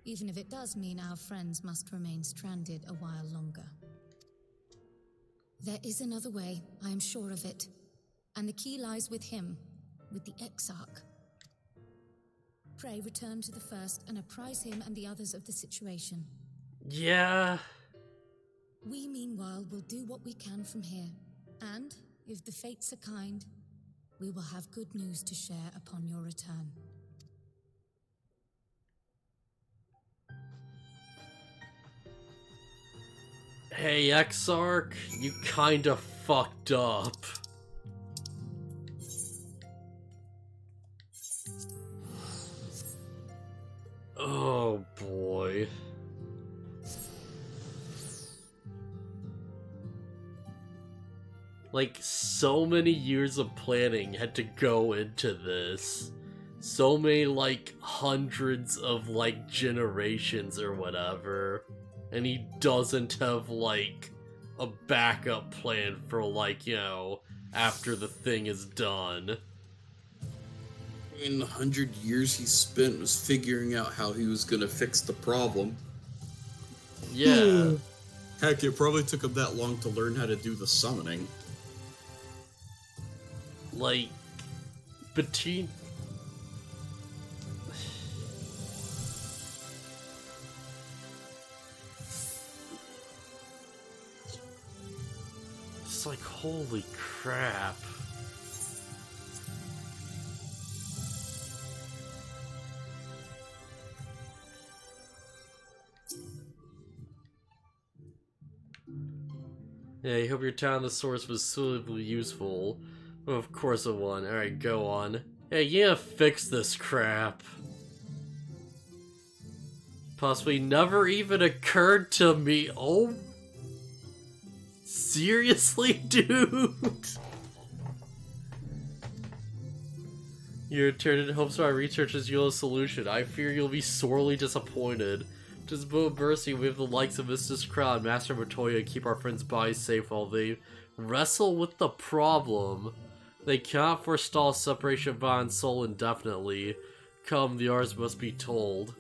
Even if it does mean our friends must remain stranded a while longer. There is another way, I am sure of it. And the key lies with him, with the Exarch. Pray return to the first and apprise him and the others of the situation. Yeah. We, meanwhile, will do what we can from here. And, if the fates are kind, we will have good news to share upon your return. Hey, Exarch, you kinda fucked up. Oh boy. Like, so many years of planning had to go into this. So many, like, hundreds of, like, generations or whatever. And he doesn't have, like, a backup plan for, like, you know, after the thing is done. In the 100 years he spent was figuring out how he was gonna fix the problem. Yeah. Heck, it probably took him that long to learn how to do the summoning. Like, between... It's like, holy crap. Yeah, I hope your town the source was suitably useful. Well, of course it won. Alright, go on. Hey, yeah, fix this crap. Possibly never even occurred to me. Oh. Seriously, dude? You returned in hopes my researches yield a solution. I fear you'll be sorely disappointed. Just Bo Mercy, we have the likes of Phustus Crowd, Master Matoya, keep our friends' bodies safe while they wrestle with the problem. They cannot forestall separation of body and soul indefinitely. Come, the ours must be told.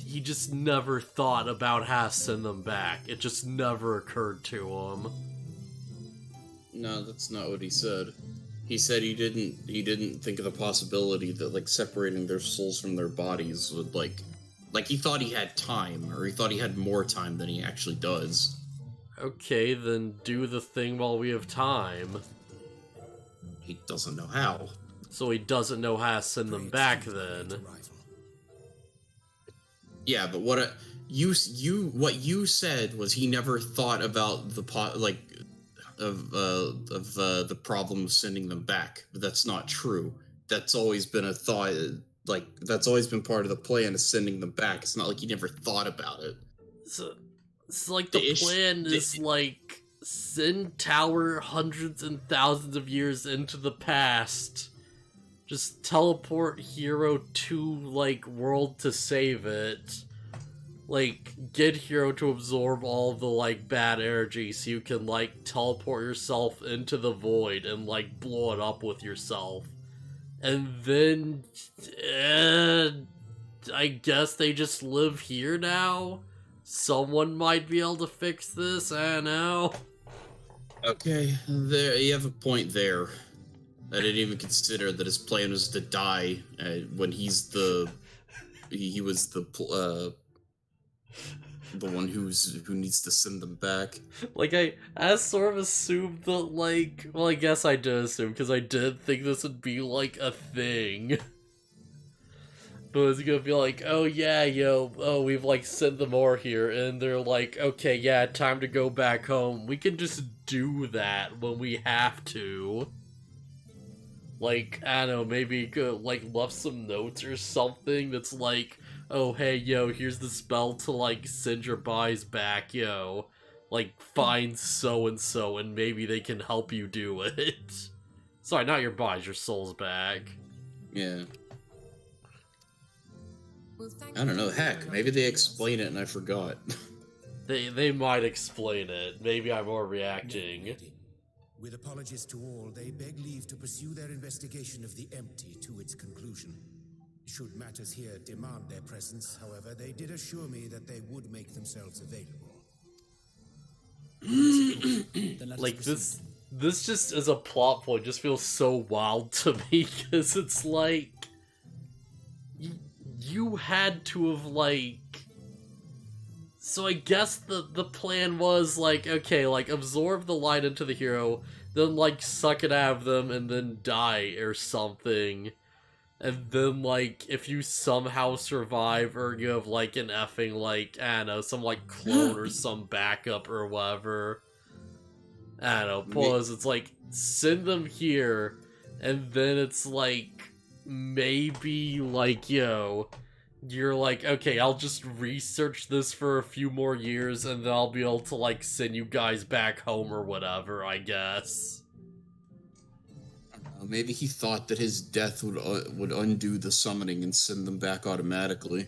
He just never thought about how to send them back. It just never occurred to him. No, that's not what he said. He said he didn't think of the possibility that, like, separating their souls from their bodies would, like he thought he had time, or he thought he had more time than he actually does. Okay, then do the thing while we have time. He doesn't know how. So he doesn't know how to send them back then. Yeah, but what you said was he never thought about the the problem of sending them back. But that's not true. That's always been a thought. Like, that's always been part of the plan, is sending them back. It's not like he never thought about it. So, it's like the plan is like send Tower hundreds and thousands of years into the past. Just teleport Hero to, like, world to save it. Like, get Hero to absorb all the, like, bad energy so you can, like, teleport yourself into the void and, like, blow it up with yourself. And then, I guess they just live here now? Someone might be able to fix this, I don't know. Okay, there you have a point there. I didn't even consider that his plan was to die when he was the one who needs to send them back. Like, I sort of assumed that, like, well, I guess I did assume, because I did think this would be, like, a thing. But it's gonna be like, oh yeah, we've, like, sent them more here, and they're like, okay, yeah, time to go back home. We can just do that when we have to. Like, I don't know, maybe you could, like, left some notes or something that's like, oh, hey, here's the spell to, like, send your bodies back, like, find so-and-so, and maybe they can help you do it. Sorry, not your bodies, your souls back. Yeah. I don't know, heck, maybe they explain it and I forgot. They might explain it. Maybe I'm overreacting. With apologies to all, they beg leave to pursue their investigation of the empty to its conclusion. Should matters here demand their presence, however, they did assure me that they would make themselves available. Like, this just as a plot point just feels so wild to me, because it's like... You had to have, like... So I guess the plan was, like, okay, like, absorb the light into the hero, then, like, suck it out of them, and then die or something. And then, like, if you somehow survive, or you have, like, an effing, like, I don't know, some, like, clone or some backup or whatever. I don't know, pause, it's like, send them here, and then it's like, maybe, like, yo... You're like, okay, I'll just research this for a few more years, and then I'll be able to, like, send you guys back home or whatever, I guess. I don't know, maybe he thought that his death would undo the summoning and send them back automatically.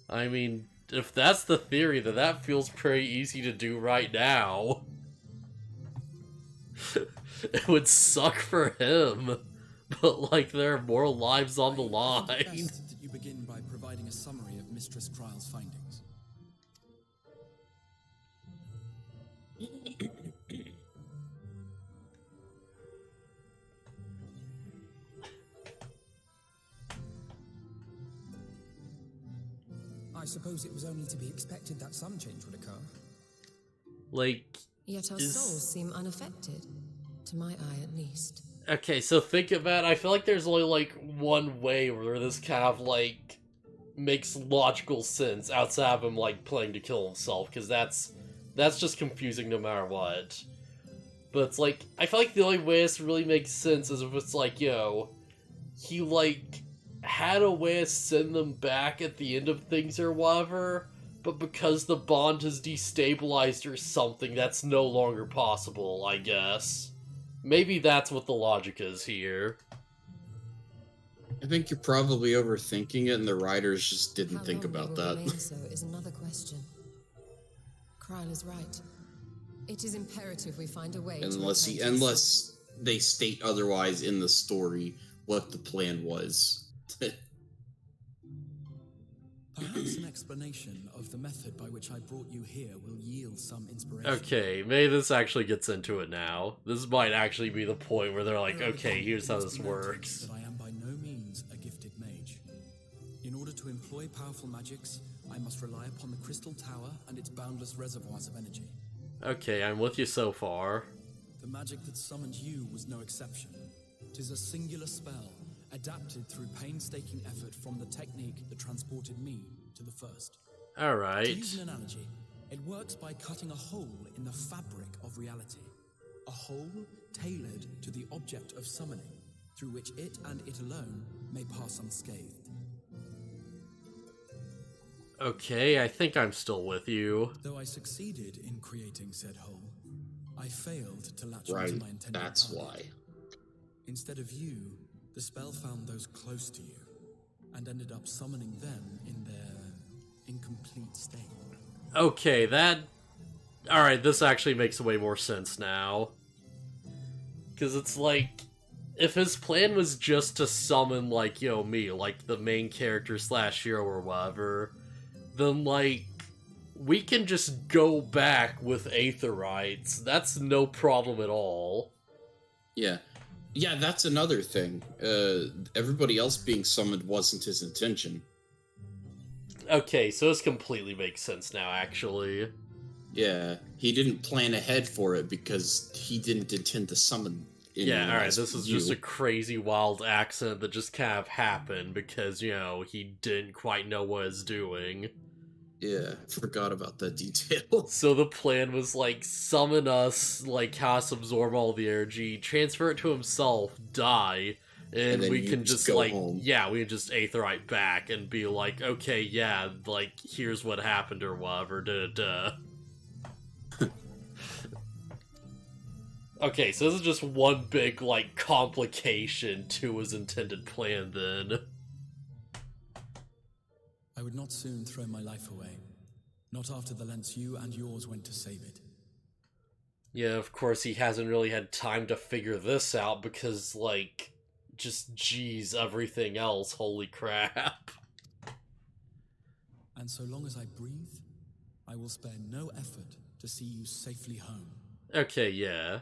I mean, if that's the theory, then that feels pretty easy to do right now. It would suck for him, but, like, there are more lives on the line. You begin by providing a summary of Mistress Kryle's findings. I suppose it was only to be expected that some change would occur. Like, Yet our souls seem unaffected, to my eye at least. okay, so think about it. I feel like there's only, like, one way where this kind of, like, makes logical sense outside of him, like, planning to kill himself, because that's just confusing no matter what. But it's like, I feel like the only way this really makes sense is if it's like, yo, he, like, had a way to send them back at the end of things or whatever, but because the bond has destabilized or something, that's no longer possible, I guess. Maybe that's what the logic is here. I think you're probably overthinking it, and the writers just didn't How think long they about will that. remain so is another question. Kryle is right. It is imperative we find a way Unless they state otherwise in the story what the plan was. Perhaps an explanation of the method by which I brought you here will yield some inspiration. Okay, maybe this actually gets into it now. This might actually be the point where they're like, okay, here's how this works. That I am by no means a gifted mage. In order to employ powerful magics, I must rely upon the Crystal Tower and its boundless reservoirs of energy. Okay, I'm with you so far. The magic that summoned you was no exception. 'Tis a singular spell, adapted through painstaking effort from the technique that transported me to the first. Alright. To use an analogy, it works by cutting a hole in the fabric of reality. A hole tailored to the object of summoning, through which it and it alone may pass unscathed. Okay, I think I'm still with you. Though I succeeded in creating said hole, I failed to latch Right, onto my intended that's target. why. Instead of you, the spell found those close to you, and ended up summoning them in their incomplete state. Okay, alright, this actually makes way more sense now. Because it's like, if his plan was just to summon, like, me, like, the main character / hero or whatever, then, like, we can just go back with Aetherites. That's no problem at all. Yeah. Yeah, that's another thing. Everybody else being summoned wasn't his intention. Okay, so this completely makes sense now, actually. Yeah, he didn't plan ahead for it because he didn't intend to summon anyone. Yeah, alright, this is just a crazy wild accident that just kind of happened because, he didn't quite know what he was doing. Yeah, forgot about that detail. So the plan was, like, summon us, like, cast absorb all the energy, transfer it to himself, die, and we can just, go like, home. yeah, we can just Aetherite back and be like, okay, yeah, like, here's what happened or whatever, da-da-da. Okay, so this is just one big, like, complication to his intended plan, then. I would not soon throw my life away, not after the lengths you and yours went to save it. Yeah, of course he hasn't really had time to figure this out because, like, just geez, everything else, holy crap. And so long as I breathe, I will spare no effort to see you safely home. Okay, yeah.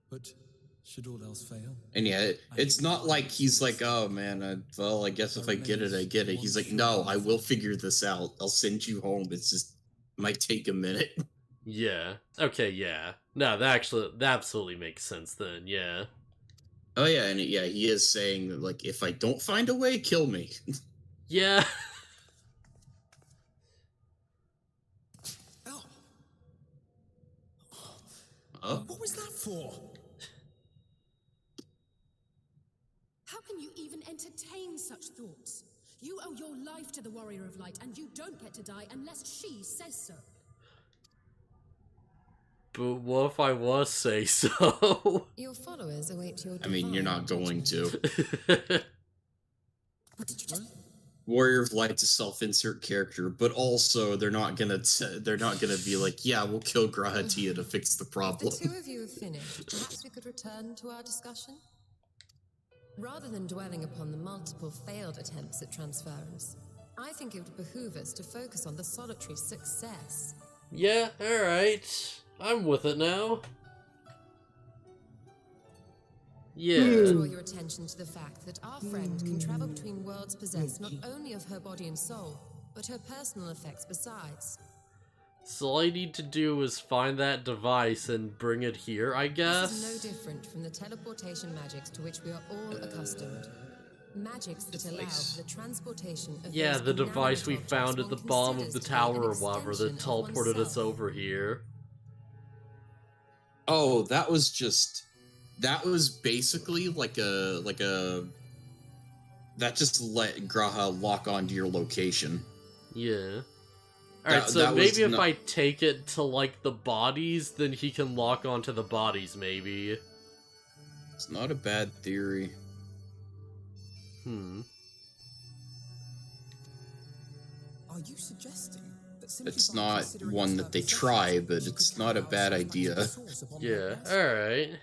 But should all else fail? And yeah, it's not like he's like, oh man, well, I guess if I get it, I get it. He's like, no, I will figure this out. I'll send you home. It's just, might take a minute. Yeah. Okay, yeah. No, that absolutely makes sense then, yeah. Oh yeah, and yeah, he is saying, like, if I don't find a way, kill me. Yeah. What was that for? How can you even entertain such thoughts? You owe your life to the Warrior of Light, and you don't get to die unless she says so. But what if I was say so? Your followers await your I mean, you're not going to. What did you just... Warrior of Light's a self-insert character, but also they're not gonna be like, yeah, we'll kill Grahatia to fix the problem. The two of you have finished. Perhaps we could return to our discussion? Rather than dwelling upon the multiple failed attempts at transference, I think it would behoove us to focus on the solitary success. Yeah, alright. I'm with it now. Yeah. Draw your attention to the fact that our friend can travel between worlds possessed not only of her body and soul, but her personal effects besides. So all I need to do is find that device and bring it here, I guess? This is no different from the teleportation magics to which we are all accustomed. Magics that allow for the transportation of yeah, the device we found at the bottom of the tower or whatever that teleported us over here. Oh, that was basically like a that just let Graha lock onto your location. Yeah. Alright, so maybe if I take it to, like, the bodies, then he can lock onto the bodies, maybe. It's not a bad theory. Are you suggesting that it's not one that they try, but it's not a bad idea. Yeah, alright.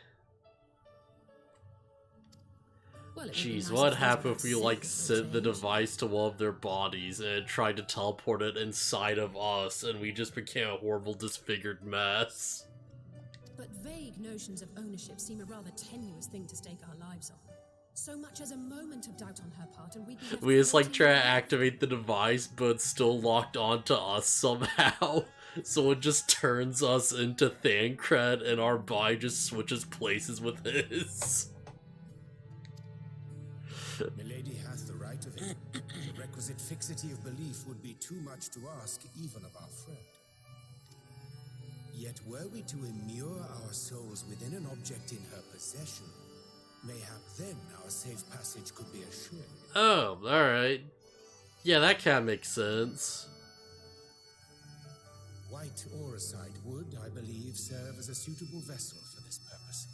Jeez, what would happen if we, like, sent the device to one of their bodies and it tried to teleport it inside of us and we just became a horrible disfigured mess? But vague notions of ownership seem a rather tenuous thing to stake our lives on. So much as a moment of doubt on her part and we'd be we just, like, try to activate the device but it's still locked onto us somehow. So it just turns us into Thancred and our body just switches places with his. Milady has the right of it. The requisite fixity of belief would be too much to ask even of our friend. Yet were we to immure our souls within an object in her possession, mayhap then our safe passage could be assured. Oh, alright. Yeah, that kinda makes sense. White Auricide would, I believe, serve as a suitable vessel for this purpose.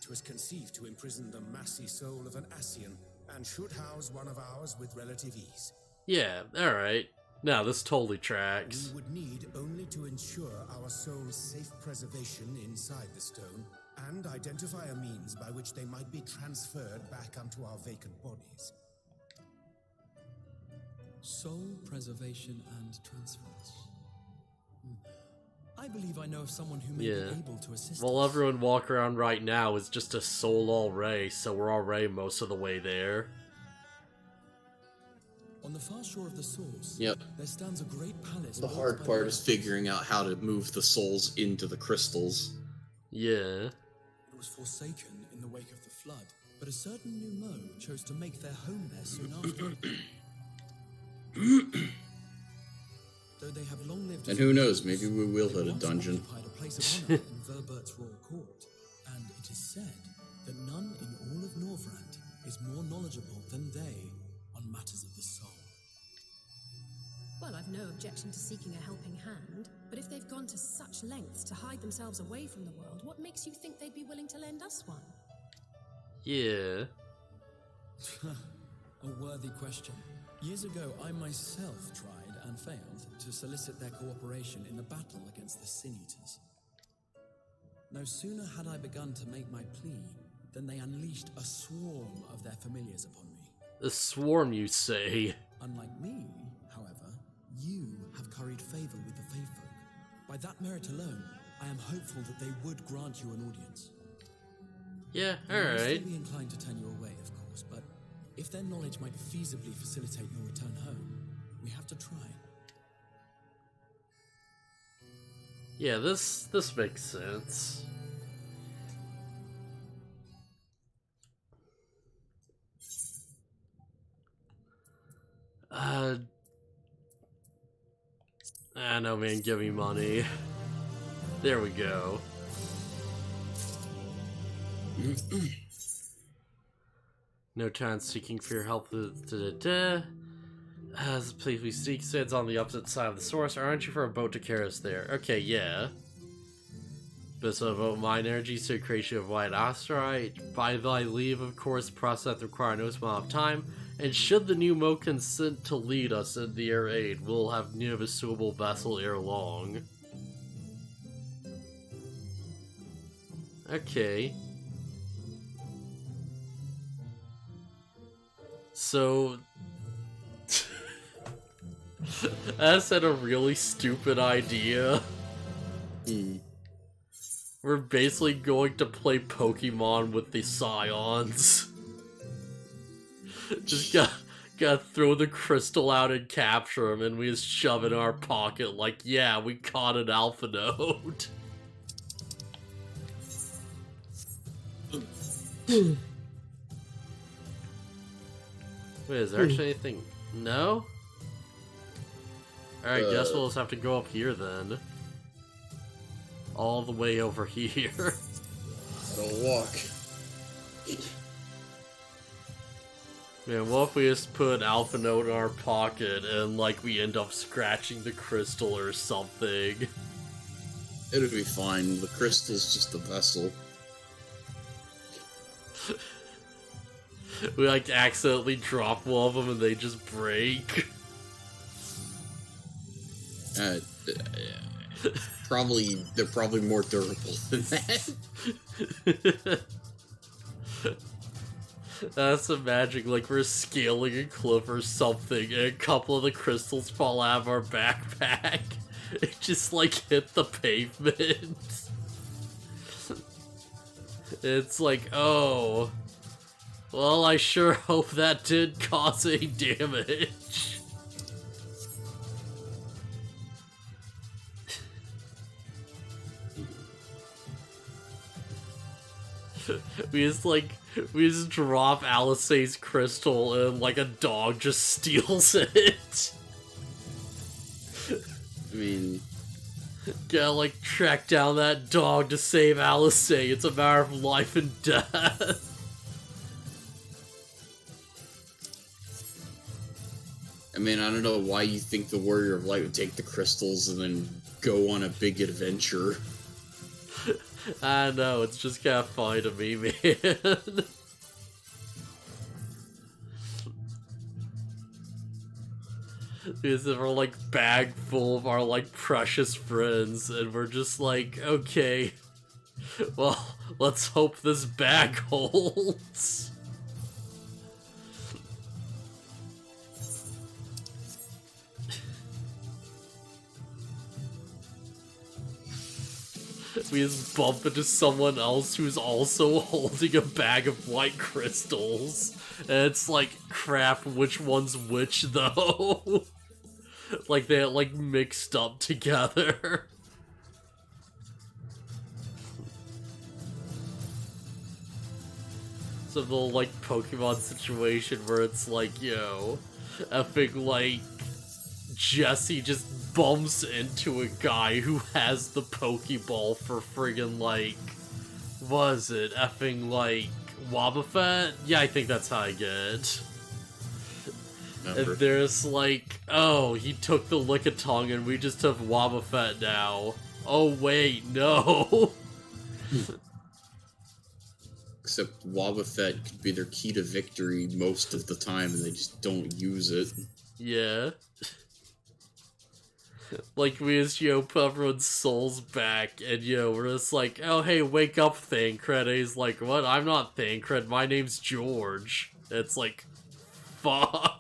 It was conceived to imprison the massy soul of an Ascian, and should house one of ours with relative ease. Yeah, alright. No, this totally tracks. We would need only to ensure our soul's safe preservation inside the stone, and identify a means by which they might be transferred back unto our vacant bodies. Soul preservation and transference. I believe I know of someone who may be able to assist Well, us. everyone walk around right now is just a soul already, so we're already most of the way there. On the far shore of the source, Yep. there stands a great palace. The hard part is figuring out how to move the souls into the crystals. Yeah. It was forsaken in the wake of the flood, but a certain new Mo chose to make their home there soon after. Though they have long lived, And who knows, maybe we will hit a dungeon. occupied a place of honor in Verbert's royal court, and it is said that none in all of Norvrant is more knowledgeable than they on matters of the soul. Well, I've no objection to seeking a helping hand, but if they've gone to such lengths to hide themselves away from the world, what makes you think they'd be willing to lend us one? Yeah. A worthy question. Years ago, I myself tried and failed to solicit their cooperation in the battle against the Sin Eaters. No sooner had I begun to make my plea than they unleashed a swarm of their familiars upon me. A swarm, you say? Unlike me, however, you have curried favor with the Fae folk. By that merit alone, I am hopeful that they would grant you an audience. Yeah, I would alright. still be inclined to turn you away, of course, but if their knowledge might feasibly facilitate your return home, we have to try. Yeah, this makes sense. No man, give me money. There we go. No time seeking for your help. As the place we seek sits on the opposite side of the source, aren't you for a boat to carry us there? Okay, yeah. But so devote mine energies to the creation of white asteroid. By thy leave, of course, process that require no small amount of time. And should the new Mo consent to lead us in the air aid, we'll have near a suitable vessel ere long. Okay. So... I said a really stupid idea. We're basically going to play Pokemon with the Scions. Just gotta throw the crystal out and capture him, and we just shove it in our pocket like, yeah, we caught an alpha node. Wait, is there actually anything? No? Alright, guess we'll just have to go up here then. All the way over here. I'll walk. Man, what if we just put an alpha note in our pocket and, like, we end up scratching the crystal or something? It'll be fine. The crystal's just a vessel. We, like, accidentally drop one of them and they just break. Probably, they're probably more durable than that. That's imagine, like, we're scaling a cliff or something, and a couple of the crystals fall out of our backpack. It just, like, hit the pavement. It's like, oh. Well, I sure hope that did cause any damage. We just drop Alisaie's crystal and, like, a dog just steals it. I mean... Gotta, like, track down that dog to save Alisaie. It's a matter of life and death. I mean, I don't know why you think the Warrior of Light would take the crystals and then go on a big adventure. I know, it's just kinda funny to me, man. Because we're, like, bag full of our, like, precious friends, and we're just like, okay, well, let's hope this bag holds. We just bump into someone else who's also holding a bag of white crystals. And it's like, crap, which one's which, though? Like, they like, mixed up together. Some little, like, Pokemon situation where it's like, yo, effing, like, Jesse just bumps into a guy who has the Pokeball for friggin', like, what is it, effing, like, Wobbuffet? Yeah, I think that's how I get it. And there's like, oh, he took the Lickitung and we just have Wobbuffet now. Oh wait, no! Except Wobbuffet could be their key to victory most of the time and they just don't use it. Yeah. Like, we just, put everyone's souls back, and, we're just like, oh, hey, wake up, Thancred. And he's like, what? I'm not Thancred, my name's George. And it's like, fuck.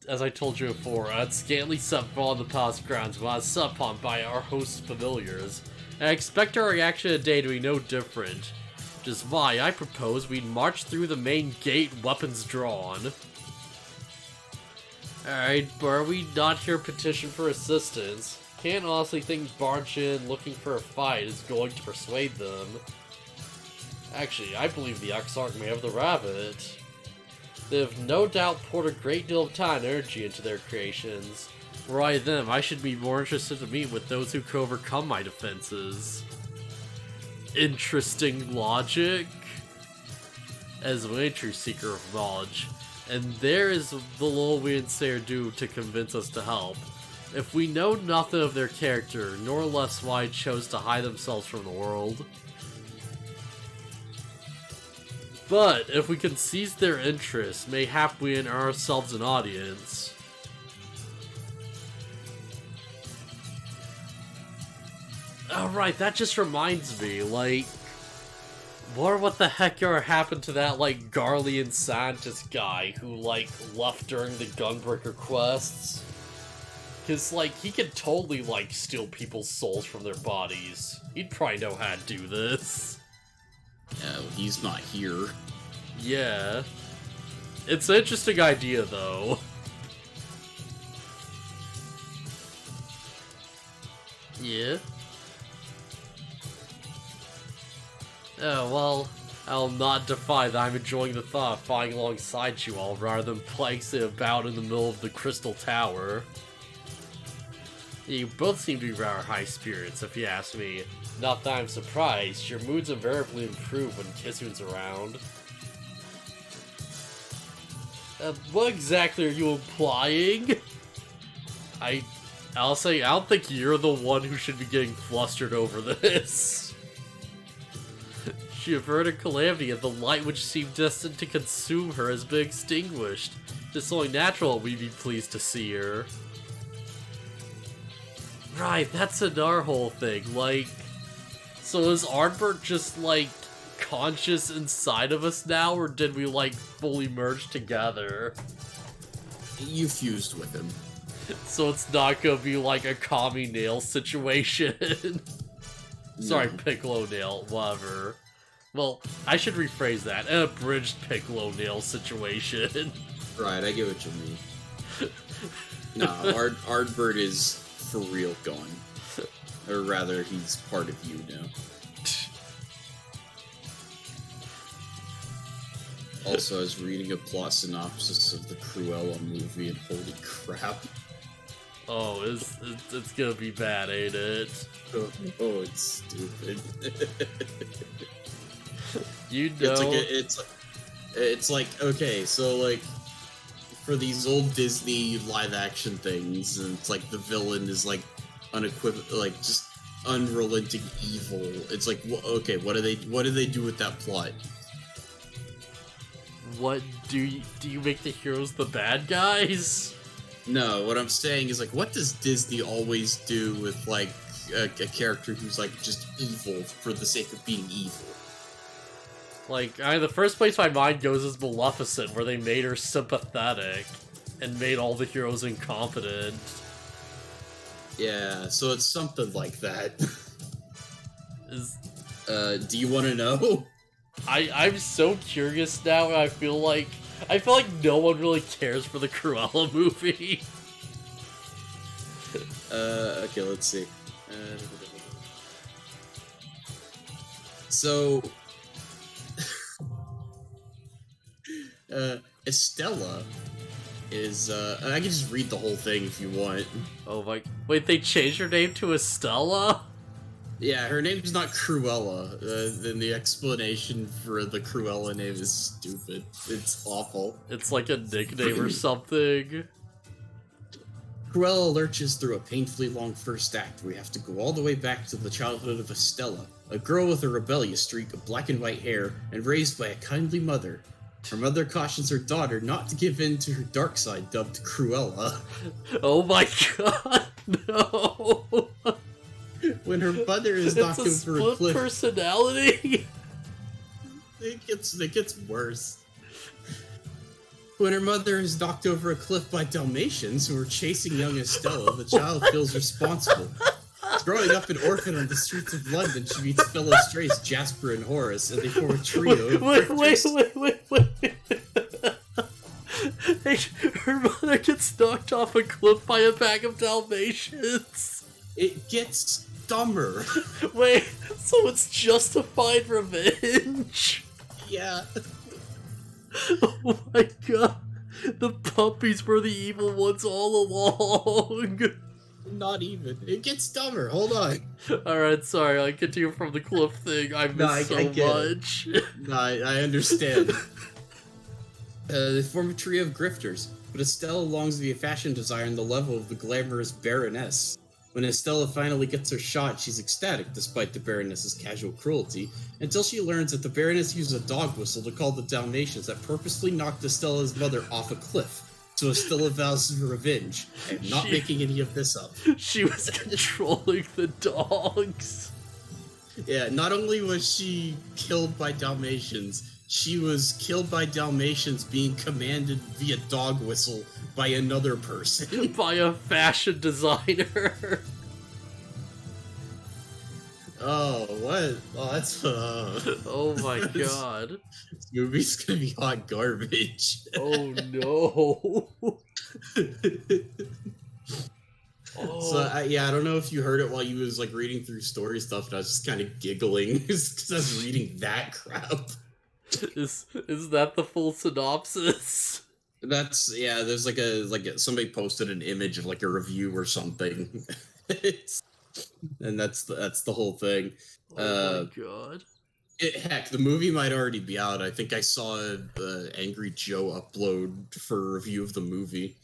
As I told you before, I'd scantily set foot on the palace grounds, but I was set upon by our host's familiars. And I expect our reaction today to be no different. Which is why I propose we march through the main gate, weapons drawn. Alright, but are we not here petition for assistance? Can't honestly think barging in looking for a fight is going to persuade them. Actually, I believe the Exarch may have the rabbit. They have no doubt poured a great deal of time and energy into their creations. Were I them, I should be more interested to meet with those who could overcome my defenses. Interesting logic. As a true seeker of knowledge, and there is the little we and Sarah do to convince us to help. If we know nothing of their character, nor less why they chose to hide themselves from the world. But if we can seize their interest, mayhap we earn ourselves an audience. Alright, that just reminds me, like, what the heck ever happened to that, like, Garlean scientist guy who, like, left during the Gunbreaker quests? Cause, like, he could totally, like, steal people's souls from their bodies. He'd probably know how to do this. Yeah, well, he's not here. Yeah. It's an interesting idea, though. Yeah. Oh, well, I'll not defy that I'm enjoying the thought of fighting alongside you all rather than plaguing about in the middle of the Crystal Tower. You both seem to be rather high spirits, if you ask me. Not that I'm surprised, your moods invariably improve when Kisune's around. What exactly are you implying? I'll say, I don't think you're the one who should be getting flustered over this. She averted calamity, and the light which seemed destined to consume her has been extinguished. It's only natural we'd be pleased to see her. Right, that's another whole thing, like... So is Ardbert just, like, conscious inside of us now, or did we, like, fully merge together? You fused with him. So it's not gonna be like a Kami Nail situation. Sorry, No. Piccolo Nail, whatever. Well, I should rephrase that. An abridged Piccolo Nail situation. Right, I get what you mean. No, Ardbert is for real gone. Or rather, he's part of you now. Also, I was reading a plot synopsis of the Cruella movie, and holy crap. Oh, it's gonna be bad, ain't it? Oh, it's stupid. You know... It's like, okay, so, like, for these old Disney live-action things, and it's like the villain is, like, unequivocal, like, just unrelenting evil. It's like, okay, what do they do with that plot? What, do you make the heroes the bad guys? No, what I'm saying is, like, what does Disney always do with, like, a character who's, like, just evil for the sake of being evil? Like, the first place my mind goes is Maleficent, where they made her sympathetic and made all the heroes incompetent. Yeah, so it's something like that. Do you want to know? I'm so curious now, and I feel like no one really cares for the Cruella movie. Okay, let's see. So, Estella is, I can just read the whole thing if you want. Oh my... Wait, they changed her name to Estella? Yeah, her name's not Cruella. Then the explanation for the Cruella name is stupid. It's awful. It's like a nickname or something. Cruella lurches through a painfully long first act. We have to go all the way back to the childhood of Estella, a girl with a rebellious streak of black and white hair and raised by a kindly mother. Her mother cautions her daughter not to give in to her dark side, dubbed Cruella. Oh my god, no! When her mother is knocked over a split cliff, personality. it gets worse. When her mother is knocked over a cliff by Dalmatians who are chasing young Estella, the child feels responsible. Growing up an orphan on the streets of London, she meets fellow strays Jasper and Horace, and they form a trio of Wait. Hey, her mother gets knocked off a cliff by a pack of Dalmatians. It gets dumber. Wait, so it's justified revenge? Yeah. Oh my god. The puppies were the evil ones all along. Not even. It gets dumber. Hold on. Alright, sorry, I continue from the cliff thing. I missed so much. No, I understand. They form a trio of grifters, but Estella longs to be a fashion designer on the level of the glamorous Baroness. When Estella finally gets her shot, she's ecstatic despite the Baroness's casual cruelty, until she learns that the Baroness used a dog whistle to call the Dalmatians that purposely knocked Estella's mother off a cliff. So Estella vows her revenge. I am not making any of this up. She was controlling the dogs. Yeah, not only was she killed by Dalmatians, she was killed by Dalmatians being commanded via dog whistle by another person. By a fashion designer. Oh, what? Oh, that's... Oh my god. This movie's gonna be hot garbage. Oh no. So, yeah, I don't know if you heard it while you was, like, reading through story stuff, and I was just kind of giggling because I was reading that crap. Is that the full synopsis? That's, yeah, there's somebody posted an image of, like, a review or something. And that's the whole thing. Oh my god. Heck, the movie might already be out. I think I saw Angry Joe upload for a review of the movie.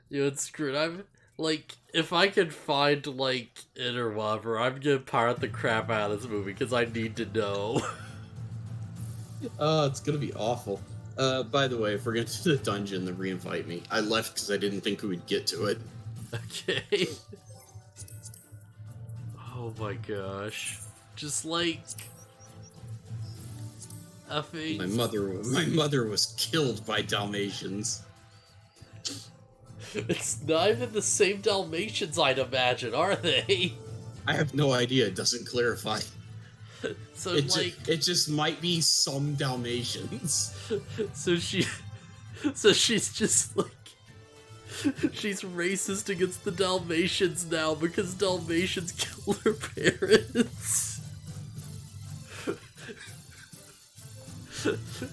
It's screwed. I'm like, if I could find like it or whatever, I'm gonna pirate the crap out of this movie because I need to know. Oh, it's gonna be awful. By the way, if we're gonna do the dungeon, then re-invite me. I left because I didn't think we would get to it. Okay. Oh my gosh. Just like effing. My mother was killed by Dalmatians. It's not even the same Dalmatians, I'd imagine, are they? I have no idea. It doesn't clarify. So it just might be some Dalmatians. So she's just like, she's racist against the Dalmatians now because Dalmatians killed her parents.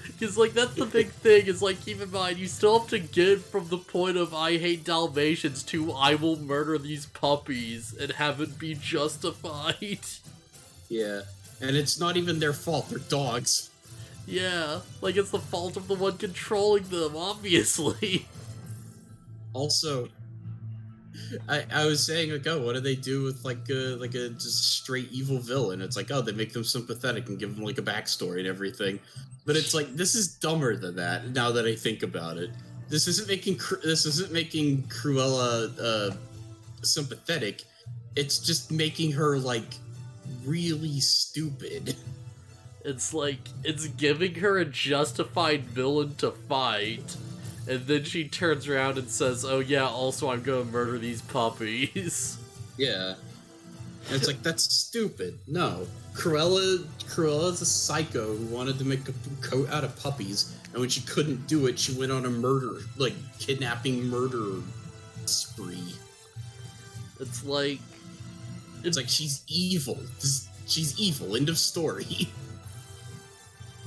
Because, like, that's the big thing, is, like, keep in mind, you still have to get from the point of I hate Dalmatians to I will murder these puppies and have it be justified. Yeah, and it's not even their fault, they're dogs. Yeah, like, it's the fault of the one controlling them, obviously. Also, I was saying, like, oh, what do they do with, like a just straight evil villain? It's like, oh, they make them sympathetic and give them, like, a backstory and everything. But it's like, this is dumber than that, now that I think about it. This isn't making Cruella, sympathetic. It's just making her, like, really stupid. It's like, it's giving her a justified villain to fight, and then she turns around and says, oh yeah, also I'm gonna murder these puppies. Yeah. And it's like, that's stupid. No. Cruella's a psycho who wanted to make a coat out of puppies, and when she couldn't do it, she went on a kidnapping murder spree. It's like she's evil. She's evil. End of story.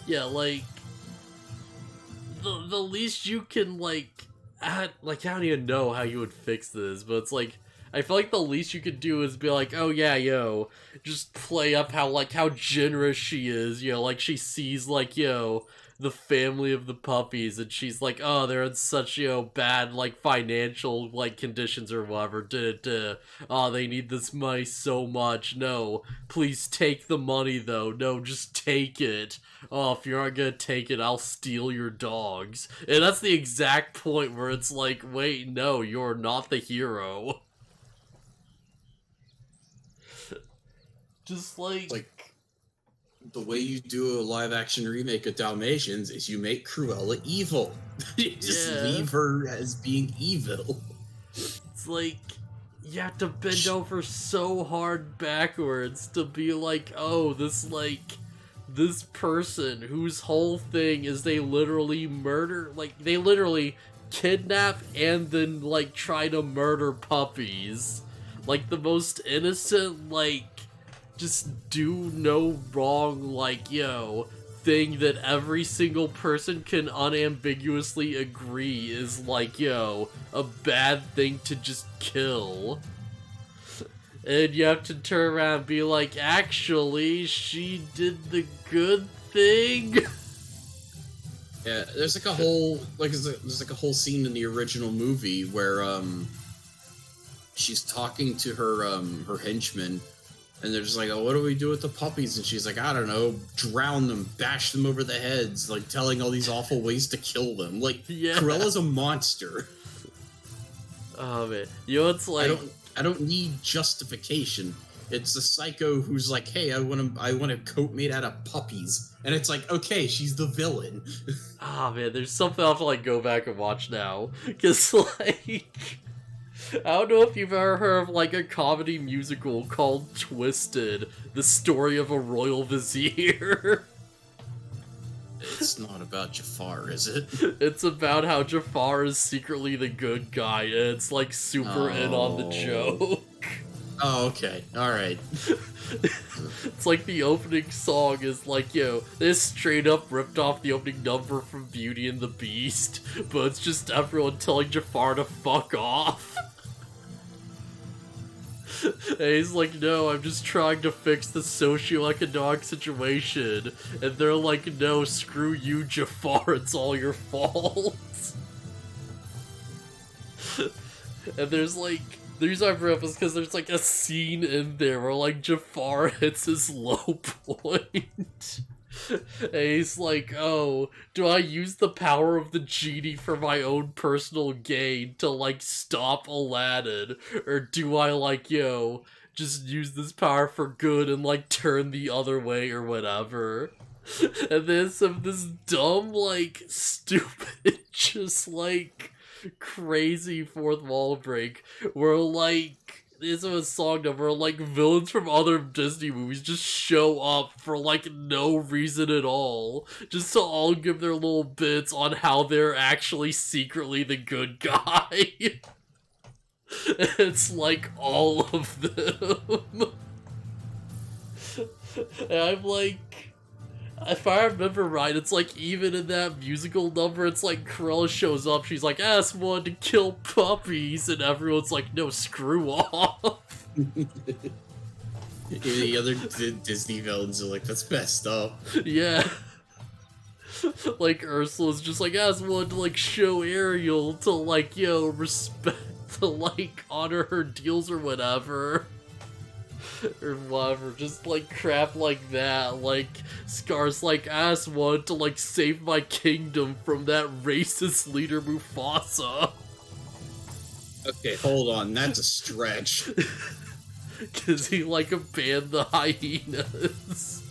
Yeah, like, the least you can, like, I don't even know how you would fix this, but it's like, I feel like the least you could do is be like, oh yeah, yo, just play up how generous she is, like, she sees, like, the family of the puppies, and she's like, oh, they're in such, you know, bad, like, financial, like, conditions or whatever, oh, they need this money so much, no, please take the money, though, no, just take it, oh, if you're not gonna take it, I'll steal your dogs, and that's the exact point where it's like, wait, no, you're not the hero. Just like the way you do a live-action remake of Dalmatians is you make Cruella evil. You just leave her as being evil. It's like, you have to bend over so hard backwards to be like, oh, this person whose whole thing is they literally murder, like, they literally kidnap and then, like, try to murder puppies. Like, the most innocent, like, just do no wrong, like, yo, thing that every single person can unambiguously agree is, like, yo, a bad thing to just kill. And you have to turn around and be like, actually, she did the good thing? Yeah, there's like a whole, there's like a whole scene in the original movie where, she's talking to her henchman, and they're just like, oh, what do we do with the puppies? And she's like, I don't know, drown them, bash them over the heads, like, telling all these awful ways to kill them. Like, Cruella's a monster. Oh, man. You know, it's like... I don't need justification. It's a psycho who's like, hey, I want a coat made out of puppies. And it's like, okay, she's the villain. Ah, man, there's something I'll have to, like, go back and watch now. Because, like... I don't know if you've ever heard of, like, a comedy musical called Twisted, the story of a royal vizier. It's not about Jafar, is it? It's about how Jafar is secretly the good guy, and it's, like, super in on the joke. Oh, okay. Alright. It's like the opening song is like, yo, this straight up ripped off the opening number from Beauty and the Beast, but it's just everyone telling Jafar to fuck off. And he's like, no, I'm just trying to fix the socioeconomic situation. And they're like, no, screw you, Jafar, it's all your fault. And there's like, the reason I bring up is because there's like a scene in there where like Jafar hits his low point. And he's like, oh, do I use the power of the genie for my own personal gain to, like, stop Aladdin? Or do I, like, yo, just use this power for good and, like, turn the other way or whatever? And then this dumb, like, stupid, just, like, crazy fourth wall break where, like, this is a song number, like, villains from other Disney movies just show up for, like, no reason at all. Just to all give their little bits on how they're actually secretly the good guy. It's, like, all of them. And I'm like... If I remember right, it's like, even in that musical number, it's like, Cruella shows up, she's like, ask one to kill puppies, and everyone's like, no, screw off. The other Disney villains are like, that's messed up. Yeah. Like, Ursula's just like, ask one to, like, show Ariel to, like, yo, respect, to, like, honor her deals or whatever. Or whatever, just like crap like that. Like, Scar's like, ask one to like save my kingdom from that racist leader Mufasa. Okay, hold on, that's a stretch. Cause he like abandoned the hyenas.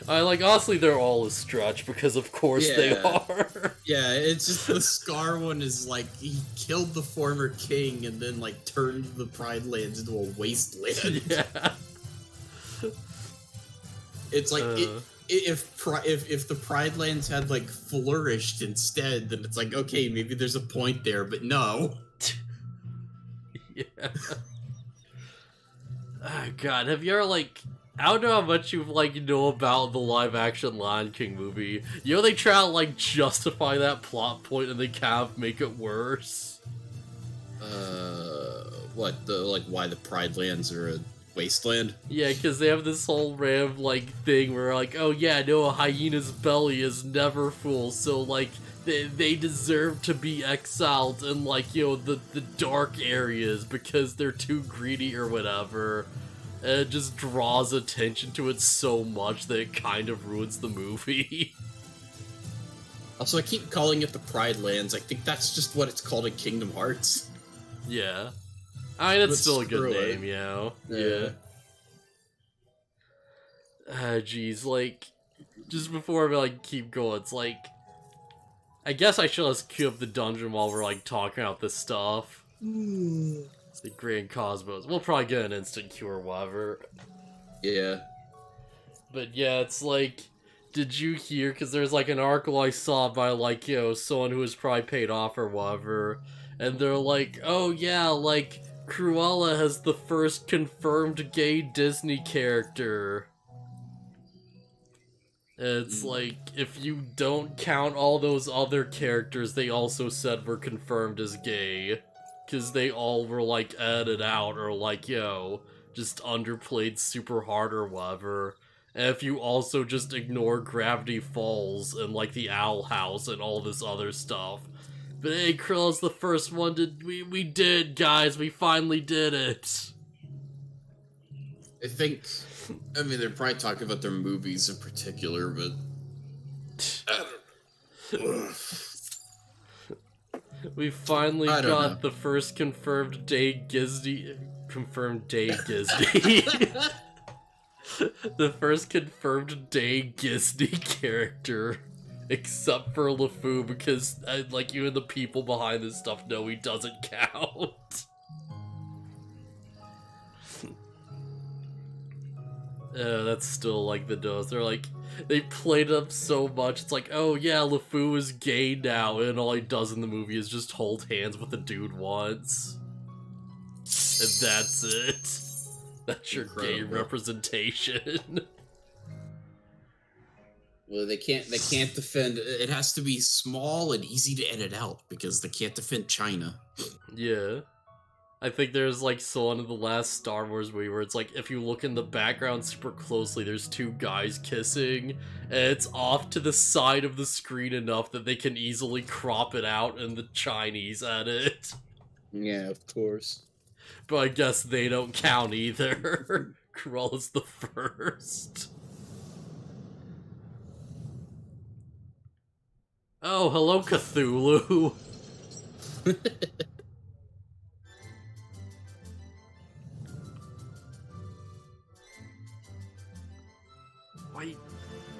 I like, honestly, they're all a stretch because of course they are. Yeah, it's just the Scar one is like, he killed the former king and then like turned the Pride Lands into a wasteland. Yeah. It's like, if the Pride Lands had like flourished instead, then it's like, okay, maybe there's a point there, but no. Yeah. Oh god, have you ever like... I don't know how much you like know about the live-action Lion King movie. You know they try to like justify that plot point and they kind of make it worse. What, the like why the Pride Lands are Wasteland? Yeah, because they have this whole random, like, thing where, like, oh yeah, no, a hyena's belly is never full, so, like, they deserve to be exiled in, like, you know, the dark areas because they're too greedy or whatever. And it just draws attention to it so much that it kind of ruins the movie. Also, I keep calling it the Pride Lands. I think that's just what it's called in Kingdom Hearts. Yeah. I mean, it's still a good screw it. name, you know? Yeah. Jeez, like, just before we, like, keep going, it's like, I guess I should just queue up the dungeon while we're, like, talking about this stuff. It's the Grand Cosmos. We'll probably get an instant queue or whatever. Yeah. But yeah, it's like, did you hear, because there's, like, an article I saw by, like, you know, someone who was probably paid off or whatever, and they're like, oh yeah, like, Cruella has the first confirmed gay Disney character. It's like, if you don't count all those other characters they also said were confirmed as gay, because they all were, like, edited out or, like, yo, just underplayed super hard or whatever. And if you also just ignore Gravity Falls and, like, the Owl House and all this other stuff. But hey, Krilla's the first one to... We did, guys! We finally did it! I think... I mean, they're probably talking about their movies in particular, but... I don't know. We finally got the first confirmed day Disney... Confirmed day Disney. The first confirmed day Disney character. Except for LeFou, because, like, even the people behind this stuff know he doesn't count. That's still, like, the dose. They're like, they played it up so much, it's like, oh yeah, LeFou is gay now, and all he does in the movie is just hold hands with a dude once. And that's it. That's your gay representation. Well, they can't defend. It has to be small and easy to edit out because they can't defend China. Yeah. I think there's, like, someone in the last Star Wars movie where it's like, if you look in the background super closely, there's two guys kissing, and it's off to the side of the screen enough that they can easily crop it out in the Chinese edit. Yeah, of course. But I guess they don't count either. Cruella's the first. Oh, hello, Cthulhu.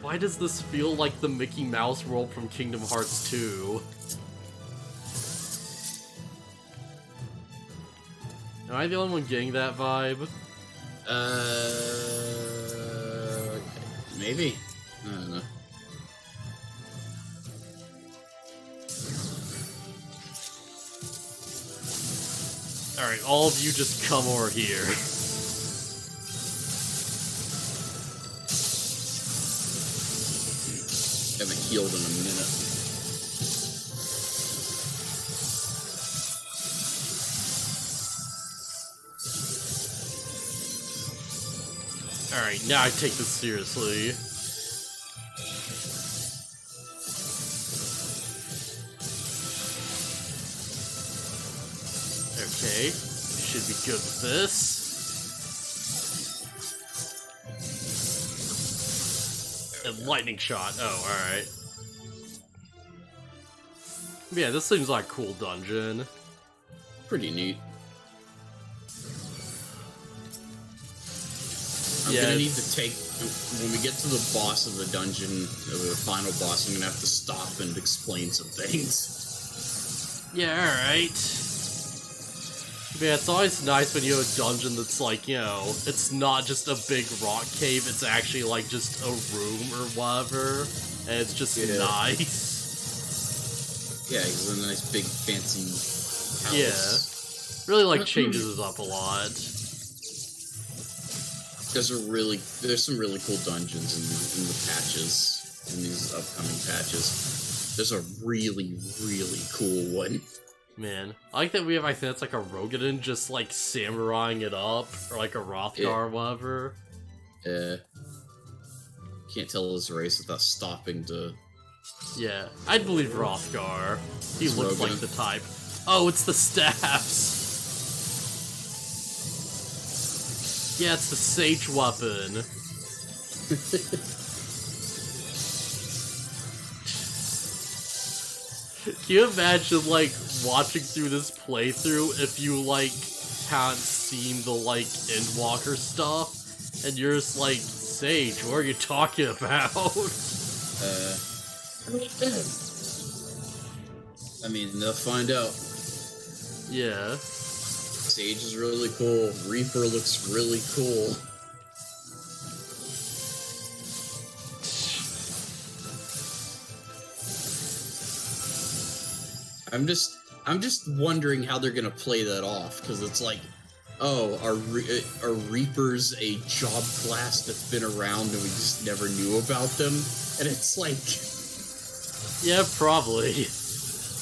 Why does this feel like the Mickey Mouse world from Kingdom Hearts 2? Am I the only one getting that vibe? Maybe. I don't know. Alright, all of you just come over here. Haven't healed in a minute. Alright, now I take this seriously. Okay, should be good with this. And lightning shot. Oh, alright. Yeah, this seems like a cool dungeon. Pretty neat. I'm Yeah, gonna need to take, when we get to the boss of the dungeon, the final boss, I'm gonna have to stop and explain some things. Yeah, alright. Yeah, it's always nice when you have a dungeon that's like, you know, it's not just a big rock cave, it's actually like just a room or whatever, and it's just nice. Yeah, it's a nice big fancy house. Yeah. Really, like, changes it up a lot. There's some really cool dungeons in the patches, in these upcoming patches. There's a really, really cool one. Man, I like that we have, I think that's like a Rogadin just like samuraiing it up, or like a Rothgar or whatever. Yeah. Can't tell his race without stopping to... Yeah, I'd believe Rothgar. He It's looks Rogadin. like the type. Oh, it's the staffs! Yeah, it's the sage weapon. Can you imagine, like, watching through this playthrough if you, like, hadn't seen the, like, Endwalker stuff? And you're just like, Sage, what are you talking about? I mean, they'll find out. Yeah. Sage is really cool. Reaper looks really cool. I'm just wondering how they're gonna play that off, because it's like, oh, are Reapers a job class that's been around and we just never knew about them? And it's like, Yeah, probably.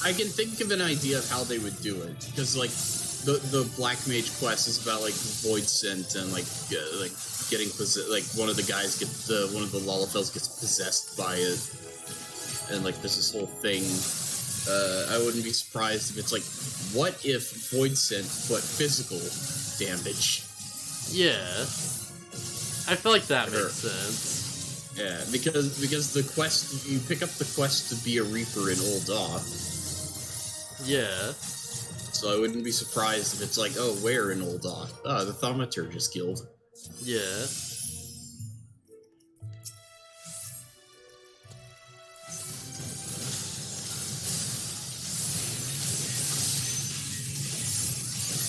I can think of an idea of how they would do it, because like the Black Mage quest is about like Void Scent and like getting like one of the guys one of the Lalafels gets possessed by it, and like there's this whole thing. I wouldn't be surprised if it's like, what if Void Scent but physical damage? Yeah. I feel like that makes sense. Yeah, because the quest, you pick up the quest to be a Reaper in Ul'dah. Yeah. So I wouldn't be surprised if it's like, oh, where in Ul'dah? Ah, the Thaumaturgist Guild. Yeah.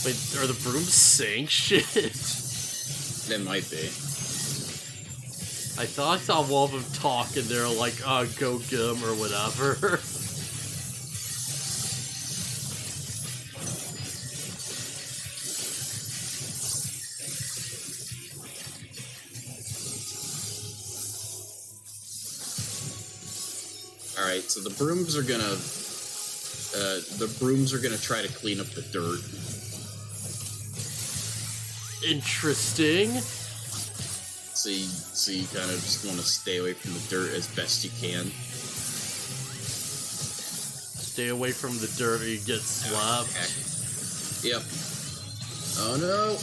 Wait, are the brooms saying shit? They might be. I thought I saw one of them talk and they're like, go get 'em or whatever. Alright, so the brooms are gonna try to clean up the dirt. Interesting. So you kind of just want to stay away from the dirt as best you can. Stay away from the dirt or you get slapped. Okay. Yep. Oh no!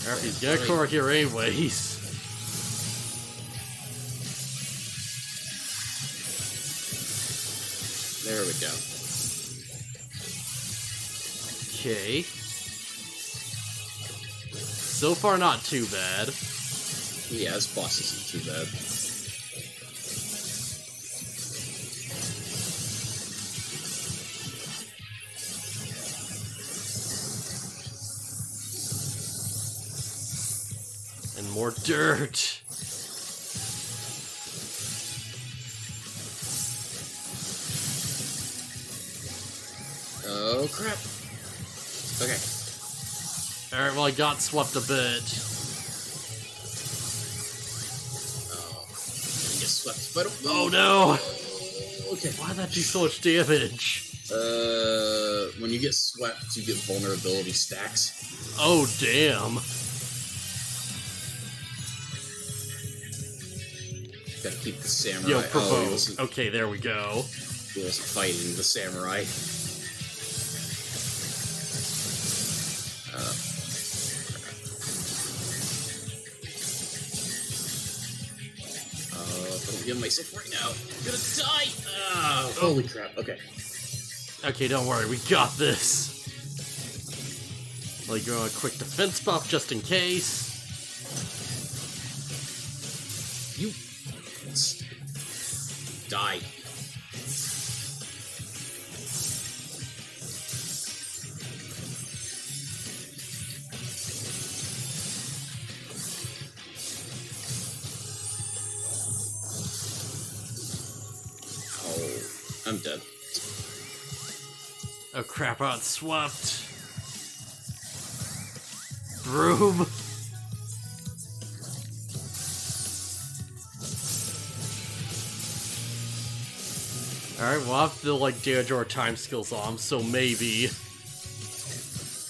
Alright, he's gonna core here anyways. There we go. Okay. So far, not too bad. Yeah, this boss isn't too bad. And more dirt. Oh crap. Okay. Alright, well, I got swept a bit. Oh. I get swept. But Oh no! Okay. Why'd that do so much damage? When you get swept, you get vulnerability stacks. Oh, damn. Gotta keep the samurai. Yo, Oh, provoke. Okay, there we go. he wasn't fighting the samurai. Don't give myself right now. I'm gonna die! Oh, holy crap. Okay. Okay, don't worry, we got this. Like, a quick defense buff just in case. You... Die. Oh, I'm dead. Oh crap, I got swept. Broom. Alright, we'll have to, like, damage our time skills on, so maybe...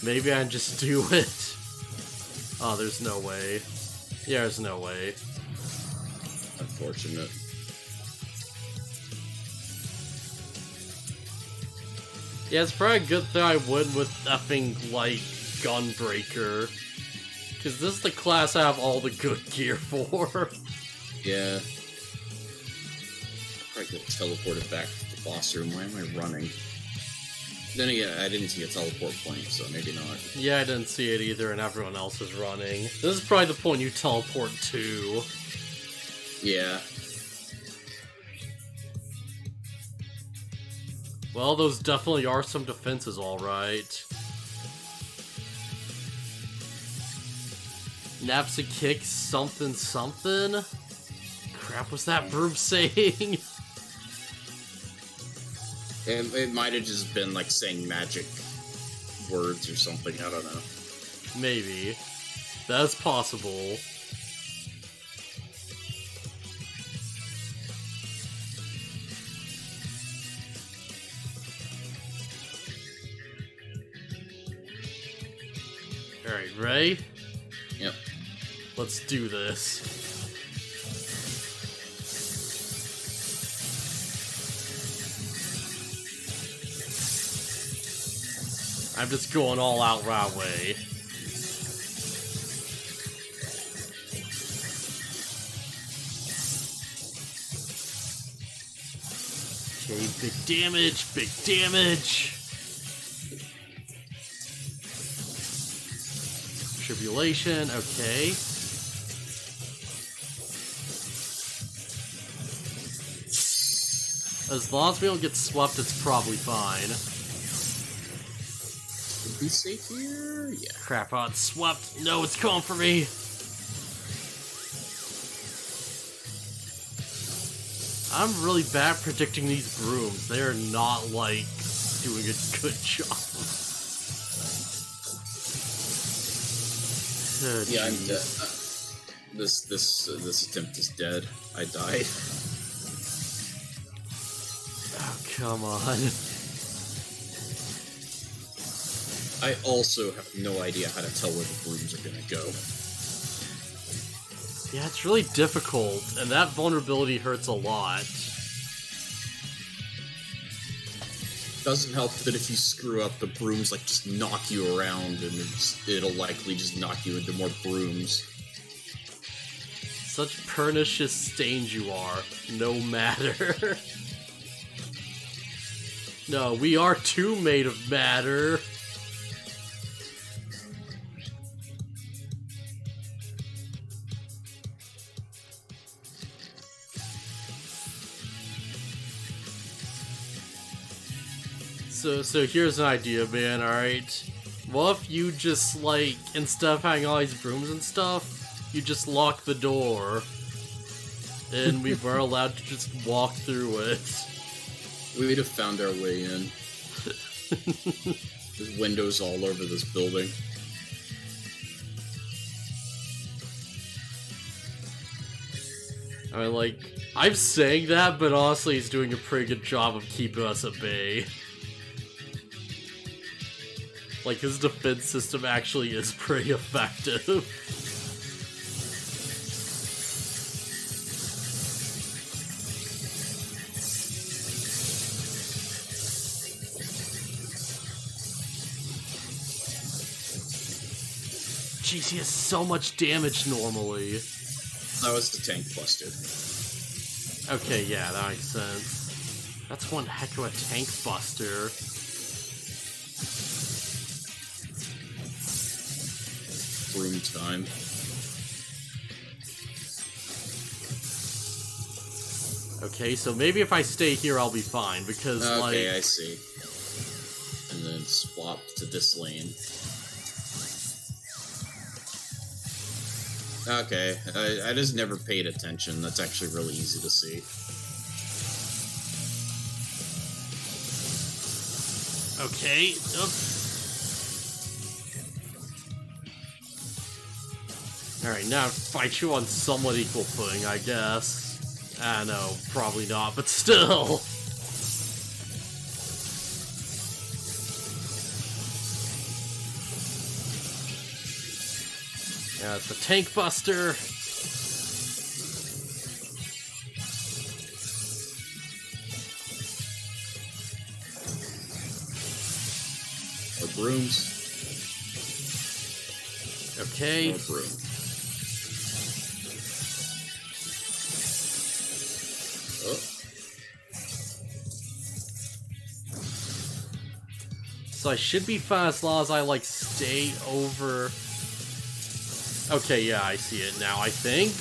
Maybe I just do it. Oh, there's no way. Yeah, there's no way. Unfortunate. Yeah, it's probably a good thing I went with effing, like, Gunbreaker. Because this is the class I have all the good gear for. Yeah. Probably get teleported back to the boss room. Why am I running? Then again, I didn't see a teleport point, so maybe not. Yeah, I didn't see it either, and everyone else is running. This is probably the point you teleport to. Yeah. Well, those definitely are some defenses, alright. Naps a kick, something something? Crap, what's that broom saying? It might have just been like saying magic words or something, I don't know. Maybe. That's possible. Alright, ready? Yep. Let's do this. I'm just going all out right way. Okay, big damage, big damage. Tribulation, okay. As long as we don't get swept, it's probably fine. Be safe here? Yeah. Crap, oh, it's swept. No, it's coming for me. I'm really bad predicting these brooms. They're not, like, doing a good job. Oh, yeah, I'm dead. This attempt is dead. I died. Oh, come on. I also have no idea how to tell where the brooms are gonna go. Yeah, it's really difficult, and that vulnerability hurts a lot. Doesn't help that if you screw up, the brooms like just knock you around, and it'll likely just knock you into more brooms. Such pernicious stains you are, no matter. No, we are too made of matter. So here's an idea, man, alright? What if you just, like, instead of having all these brooms and stuff, you just lock the door, and we were allowed to just walk through it? We'd have found our way in. There's windows all over this building. I mean, like, I'm saying that, but honestly, he's doing a pretty good job of keeping us at bay. Like, his defense system actually is pretty effective. Jeez, he has so much damage normally. That was the tank buster. Okay, yeah, that makes sense. That's one heck of a tank buster. Broom time. Okay, so maybe if I stay here, I'll be fine, because, okay, like... I see. And then swap to this lane. Okay, I just never paid attention. That's actually really easy to see. Okay, oops. Alright, now fight you on somewhat equal footing, I guess. Ah, no, probably not, but still! Yeah, it's the Tank Buster. Or brooms. Okay. Or brooms. Oh. So I should be fine as long as I, like, stay over... Okay, yeah, I see it now, I think.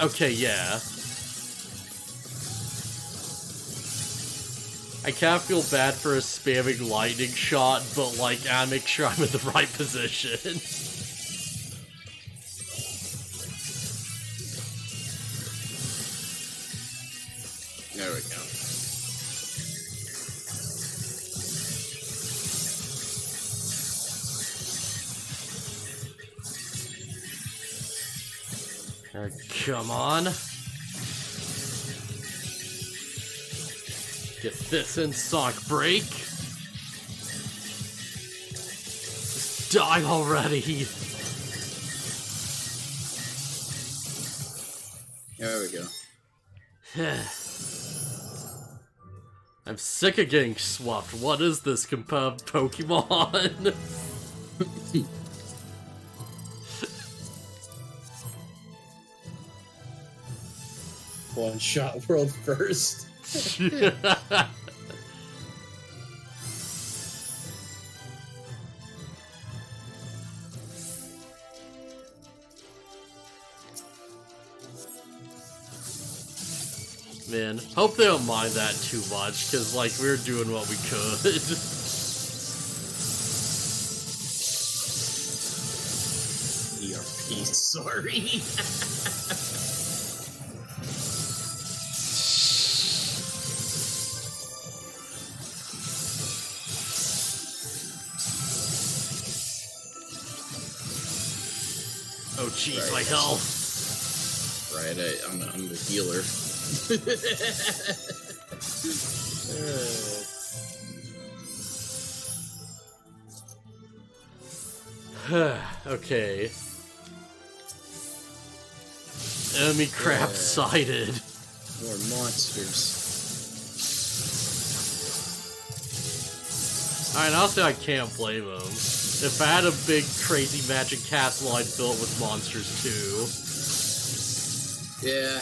Okay, yeah. I kind of feel bad for spamming lightning shot, but, like, I make sure I'm in the right position. There we go. Come on. Get this in, Sonic Break. Just die already. There we go. I'm sick of getting swapped. What is this Pokemon? One shot world first. Man, hope they don't mind that too much, because, like, we were doing what we could. ERP, sorry. Oh, jeez, Right. my health. Right, I'm the healer. Okay. Enemy crap sighted. More monsters. Alright, honestly, I can't blame him. If I had a big, crazy magic castle, I'd fill it with monsters too. Yeah.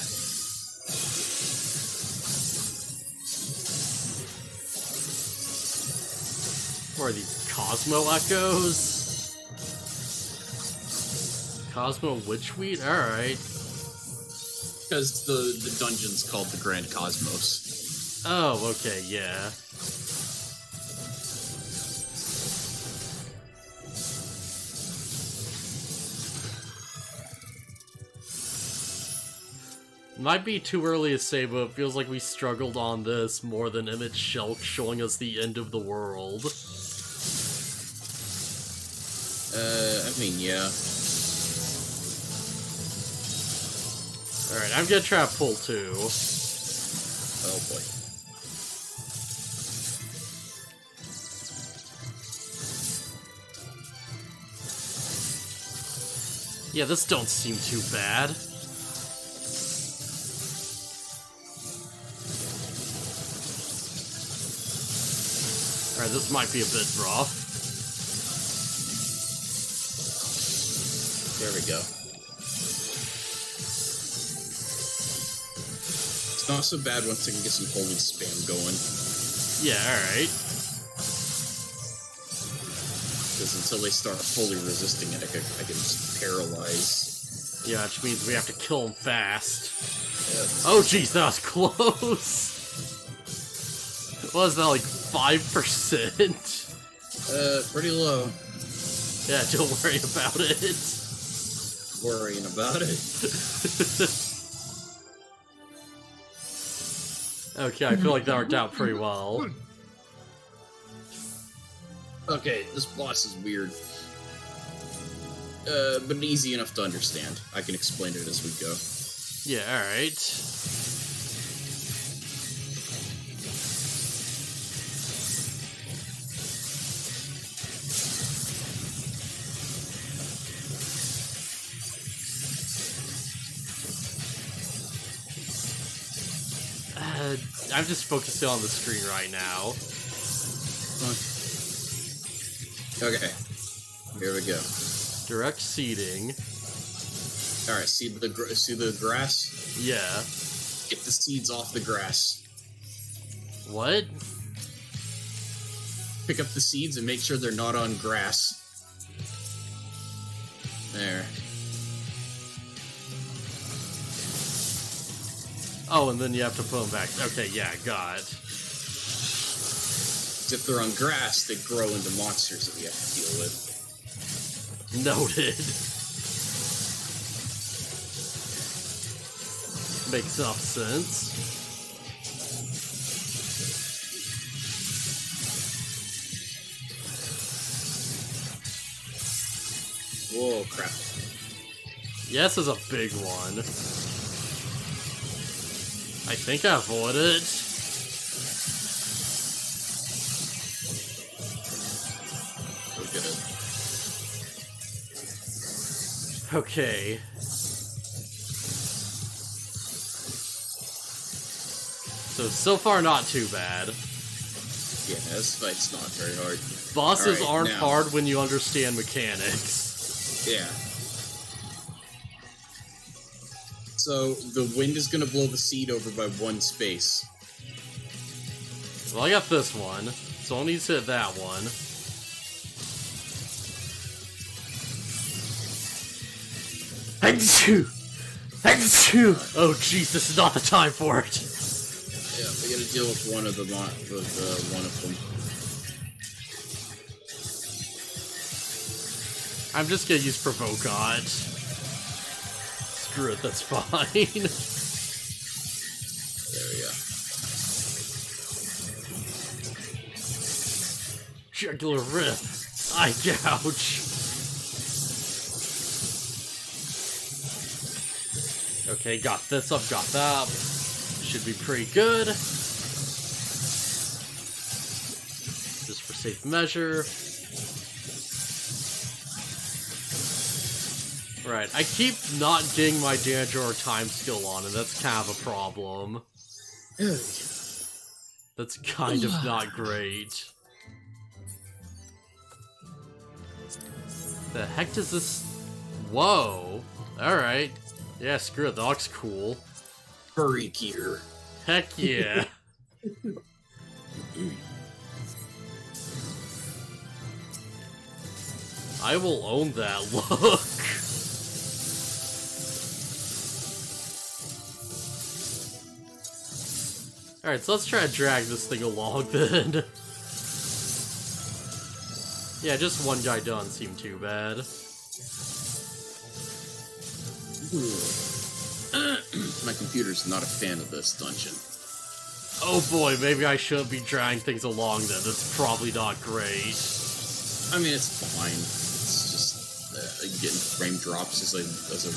What are these Cosmo Echoes? Cosmo Witchweed? Alright. Because the dungeon's called the Grand Cosmos. Oh, okay, yeah. Might be too early to say, but it feels like we struggled on this more than Emmett Shulk showing us the end of the world. I mean, yeah. Alright, I'm gonna try to pull two. Oh boy. Yeah, this don't seem too bad. Alright, this might be a bit rough. There we go. It's not so bad once I can get some holy spam going. Yeah, alright. Because until they start fully resisting it, I can just paralyze. Yeah, which means we have to kill them fast. Yeah. Oh jeez, that was close! What was that, like 5%? Pretty low. Yeah, don't worry about it. Worrying about it. Okay, I feel like that worked out pretty well. Okay, this boss is weird. But easy enough to understand. I can explain it as we go. Yeah, alright. I'm just focusing on the screen right now. Okay. Here we go. Direct seeding. All right. See the grass? Yeah. Get the seeds off the grass. What? Pick up the seeds and make sure they're not on grass. There. Oh, and then you have to put them back. Okay, yeah, got it. If they're on grass, they grow into monsters that we have to deal with. Noted. Makes enough sense. Whoa, crap. Yeah, this is a big one. I think I avoided it. Look at it. Okay. So far not too bad. Yeah, this fight's not very hard. Bosses All right, aren't now. hard when you understand mechanics. Yeah. So, the wind is gonna blow the seed over by one space. Well, I got this one, so I'll need to hit that one. Oh jeez, this is not the time for it. Yeah, we gotta deal with one of them. I'm just gonna use BaronvonCreepy. Screw it, that's fine. There we go. Jugular rip. Eye gouge. Okay, got this up, got that. Should be pretty good. Just for safe measure. Right, I keep not getting my damage or time skill on, and that's kind of a problem. That's kind of not great. The heck does this... Whoa! Alright. Yeah, screw it, that looks cool. Furry gear. Heck yeah. I will own that look. Alright, so let's try to drag this thing along then. Yeah, just one guy doesn't seem too bad. My computer's not a fan of this dungeon. Oh boy, maybe I shouldn't be dragging things along then. That's probably not great. I mean, it's fine. It's just getting frame drops as I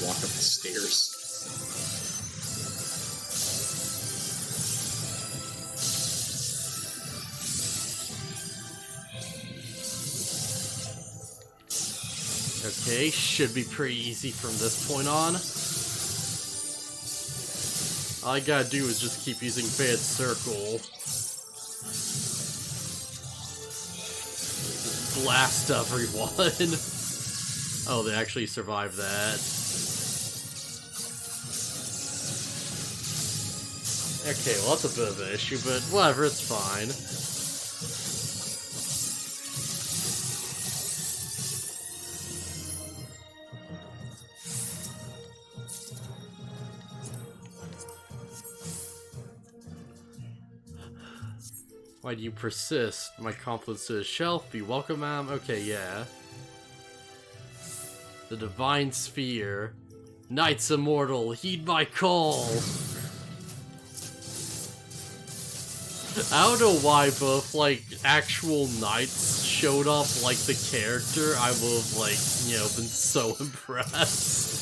walk up the stairs. Okay, should be pretty easy from this point on. All I gotta do is just keep using Bad Circle. Blast everyone. Oh, they actually survived that. Okay, well that's a bit of an issue, but whatever, it's fine. Why do you persist? My compliments to the shelf. Be welcome, ma'am. Okay, yeah. The Divine Sphere. Knights Immortal, heed my call! I don't know why, but if, like, actual knights showed up like the character, I would've, like, you know, been so impressed.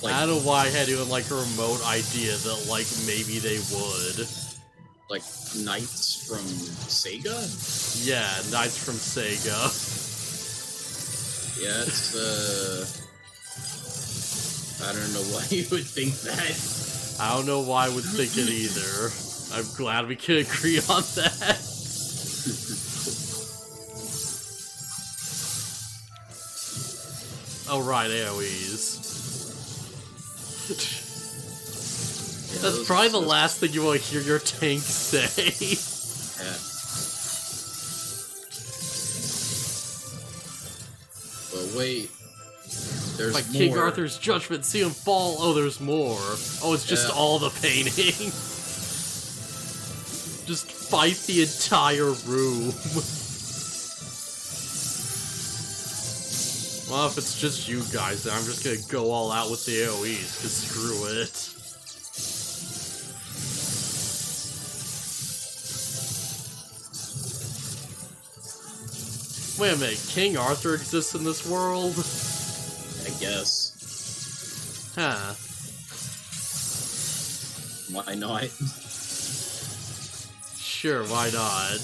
Like, I don't know why I had even, like, a remote idea that, like, maybe they would. Like, knights from Sega? Yeah, knights from Sega. Yeah, it's, I don't know why you would think that. I don't know why I would think it either. I'm glad we could agree on that. Oh, right, AoEs. That's probably the last thing you want to hear your tank say. Yeah. But wait. There's like more. King Arthur's judgment, see him fall. Oh, there's more. Oh, it's just all the painting. Just fight the entire room. Well, if it's just you guys, then I'm just gonna go all out with the AoEs, cause screw it. Wait a minute, King Arthur exists in this world? I guess. Huh. Why not? Sure, why not?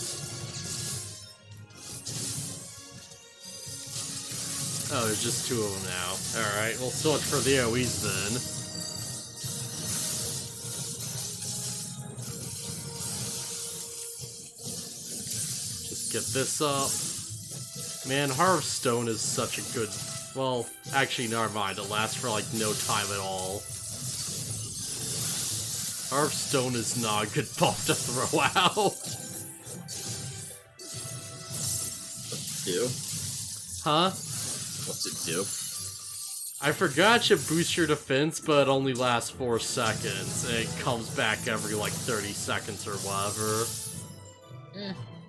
Oh, there's just two of them now. Alright, well, so much for the AoEs then. Just get this up. Man, Hearthstone is such a good... Well, actually, never mind. It lasts for, like, no time at all. Hearthstone is not a good buff to throw out. What's it do? Huh? What's it do? I forgot it should boost your defense, but it only lasts 4 seconds. And it comes back every, like, 30 seconds or whatever.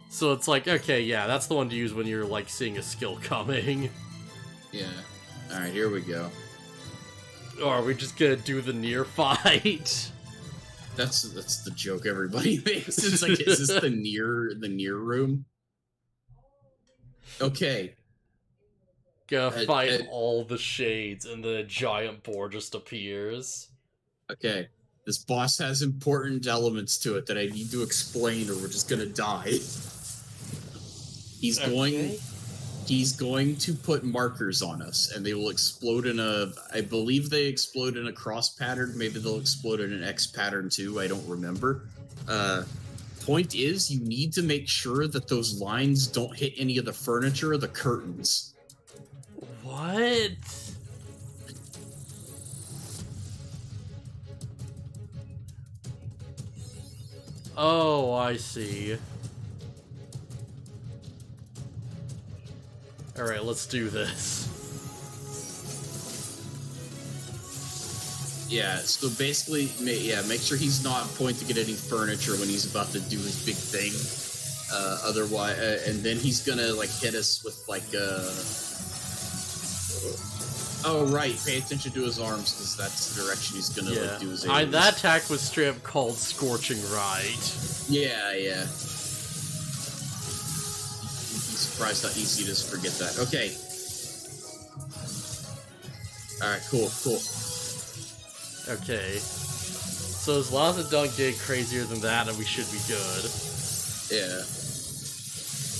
So it's like, okay, yeah, that's the one to use when you're, like, seeing a skill coming. Yeah. Alright, here we go. Or are we just gonna do the near fight? That's the joke everybody makes. It's like, is this the near room? Okay. Gotta fight all the shades, and the giant boar just appears. Okay. This boss has important elements to it that I need to explain, or we're just gonna die. He's going to put markers on us, and they will explode in a... I believe they explode in a cross pattern. Maybe they'll explode in an X pattern too. I don't remember. Point is, you need to make sure that those lines don't hit any of the furniture or the curtains. What? Oh, I see. Alright, let's do this. Yeah, so basically, make sure he's not pointing at any furniture when he's about to do his big thing. Otherwise, and then he's gonna, like, hit us with, like, Oh, right, pay attention to his arms, because that's the direction he's gonna, like, do his AoEs. That attack was straight up called Scorching Right. Yeah. You'd be surprised how easy it is to forget that. Okay. Alright, cool. Okay. So as long as it don't get crazier than that, then we should be good. Yeah.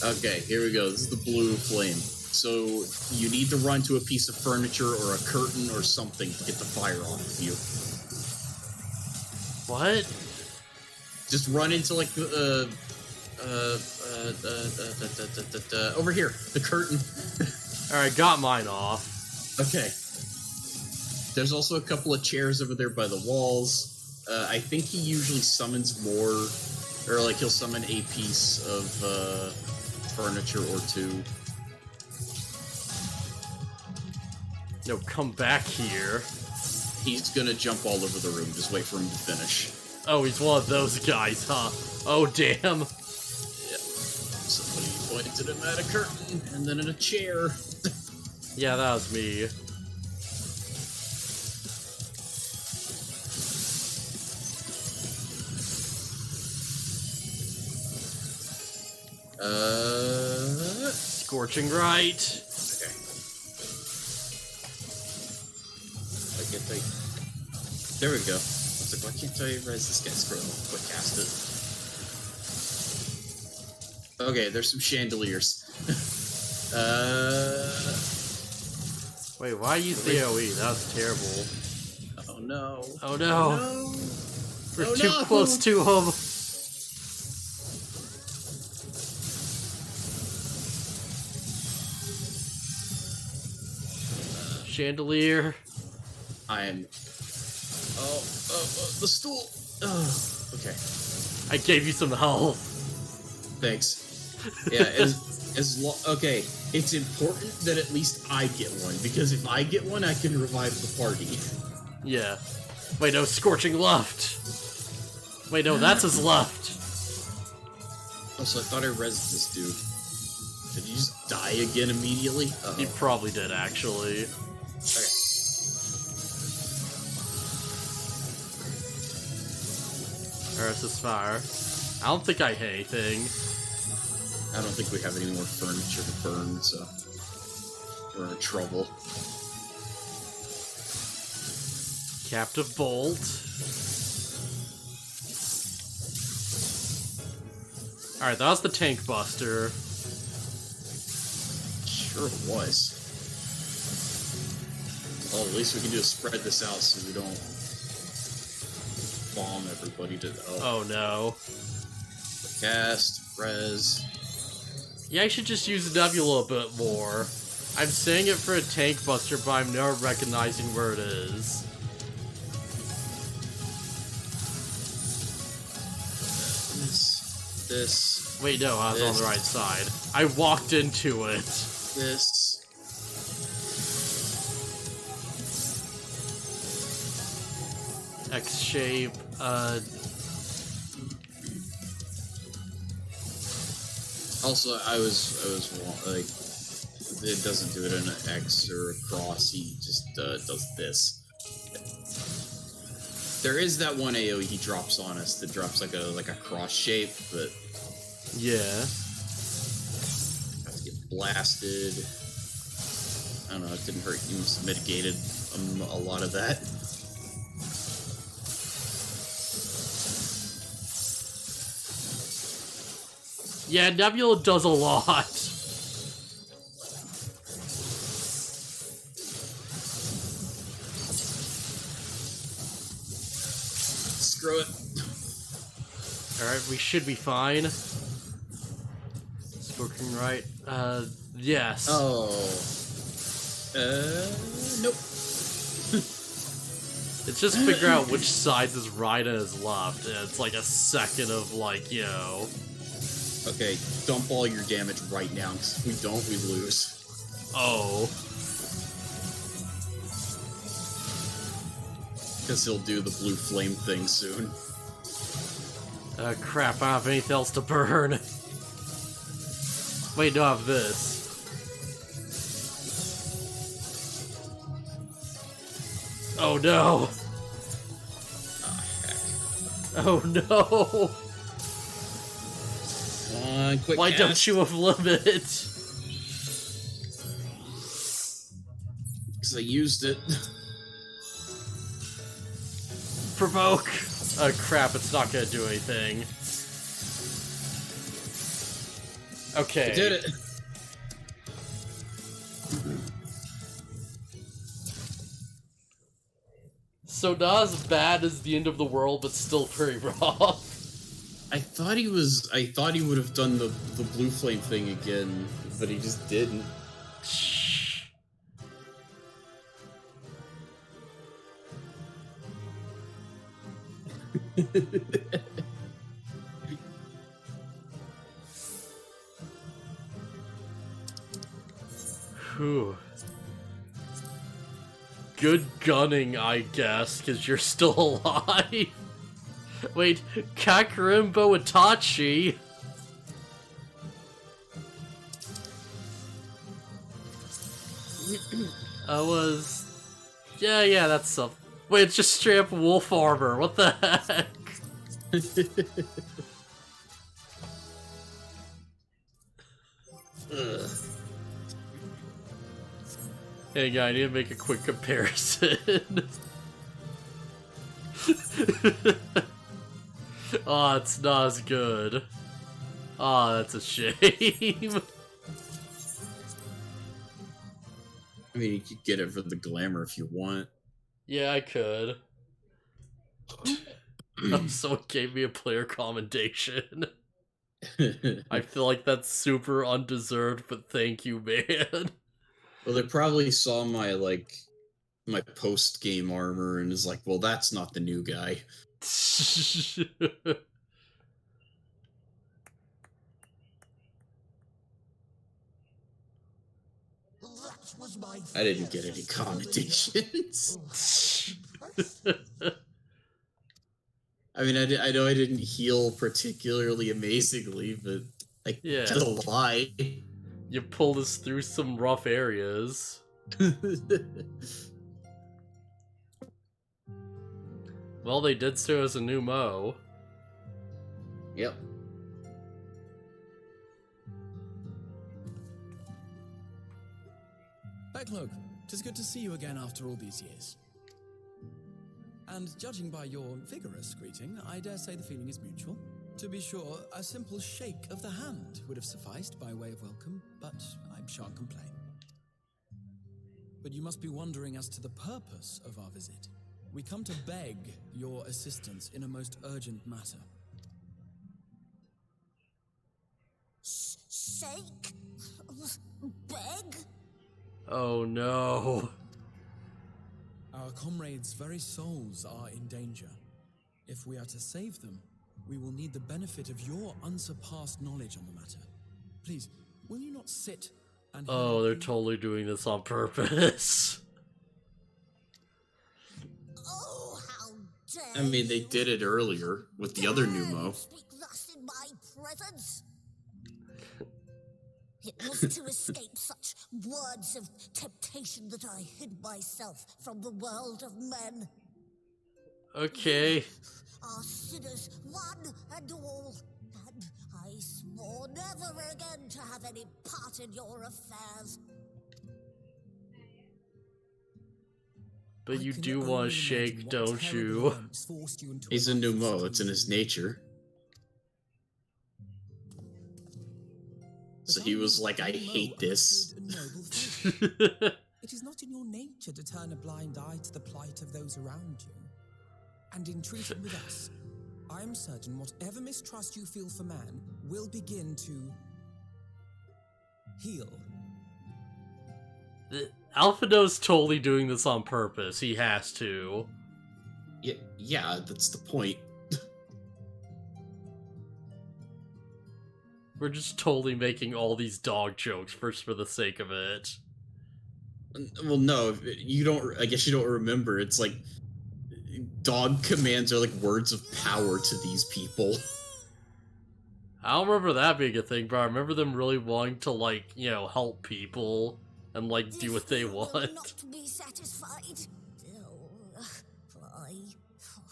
Okay, here we go. This is the blue flame. So you need to run to a piece of furniture or a curtain or something to get the fire off of you. What? Just run into, like, over here, the curtain. Alright, got mine off. Okay. There's also a couple of chairs over there by the walls. I think he usually summons more, or, like, he'll summon a piece of furniture or two. No, come back here. He's gonna jump all over the room. Just wait for him to finish. Oh, he's one of those guys, huh? Oh, damn. Yep. Somebody pointed him at a curtain, and then at a chair. Yeah, that was me. Scorching Right. Okay. There we go. I was like, why can't I res this guy's scroll? Quick cast it. Okay, there's some chandeliers. Wait, why use the AoE? That was terrible. Oh no. Oh no. We're too close to him. Chandelier. I am... the stool! Oh, okay. I gave you some health. Thanks. Yeah, okay, it's important that at least I get one, because if I get one, I can revive the party. Yeah. Wait, no, Scorching left. Wait, no, that's his left. Also, I thought I rezzed this dude. Did he just die again immediately? Uh-oh. He probably did, actually. Okay. Earth is fire. I don't think I hit anything. I don't think we have any more furniture to burn, so we're in trouble. Captive Bolt. Alright, that was the Tank Buster. Sure was. Well, at least we can just spread this out so we don't bomb everybody to... Oh no. Cast, res... Yeah, I should just use Nebula a bit more. I'm saying it for a Tank Buster, but I'm not recognizing where it is. This... Wait, no, I was on the right side. I walked into it. This... X-shape, Also, I was like, it doesn't do it in an X or a cross. He just does this. There is that one AoE he drops on us that drops like a cross shape, but yeah, have to get blasted. I don't know. It didn't hurt. You must have mitigated a lot of that. Yeah, Nebula does a lot. Screw it. Alright, we should be fine. Scorching right. Yes. Oh. Nope. It's just figure out which sides is right and is left, and it's like a second of like, you know... Okay, dump all your damage right now, because if we don't, we lose. Oh. Because he'll do the blue flame thing soon. Crap, I don't have anything else to burn. Wait, no, I have this. Oh no! Ah, heck. Oh no! Quick Why cast. don't you have limit? Because I used it. Provoke! Oh crap, it's not gonna do anything. Okay. I did it. So not as bad as the end of the world, but still very rough. I thought he would have done the blue flame thing again, but he just didn't. Shh. Whew. Good gunning, I guess, because you're still alive. Wait, Kakurimbo Itachi? I was... Yeah, that's something. Wait, it's just straight up wolf armor. What the heck? Hey, guy, I need to make a quick comparison. Oh, it's not as good. Oh, that's a shame. I mean, you could get it for the glamour if you want. Yeah, I could. Someone gave me a player commendation. I feel like that's super undeserved, but thank you, man. Well, they probably saw my, like, my post-game armor and is like, well, that's not the new guy. I didn't get any commendations. I mean, I know I didn't heal particularly amazingly, but I can't lie. You pulled us through some rough areas. Well, they did so as a new Mo. Yep. Backlook, 'tis good to see you again after all these years. And judging by your vigorous greeting, I dare say the feeling is mutual. To be sure, a simple shake of the hand would have sufficed by way of welcome, but I shan't complain. But you must be wondering as to the purpose of our visit. We come to beg your assistance in a most urgent matter. Shake? Beg? Oh no. Our comrades' very souls are in danger. If we are to save them, we will need the benefit of your unsurpassed knowledge on the matter. Please, will you not sit and... Oh, they're totally doing this on purpose. Oh, how dare I mean, they did it earlier with the other new Mo. speak thus in my presence? It was to escape such words of temptation that I hid myself from the world of men. Okay. Are sinners one and all, and I swore never again to have any part in your affairs. But you do want to shake, don't you? He's a new Mo, it's in his nature. So he was like, I hate this. It is not in your nature to turn a blind eye to the plight of those around you. And in treating with us, I am certain whatever mistrust you feel for man will begin to heal. Alphinaud's totally doing this on purpose. He has to. Yeah, that's the point. We're just totally making all these dog jokes first for the sake of it. Well, no, you don't. I guess you don't remember. It's like dog commands are like words of power to these people. I don't remember that being a thing, but I remember them really wanting to, like, you know, help people and, like, do what they want. Not be satisfied. I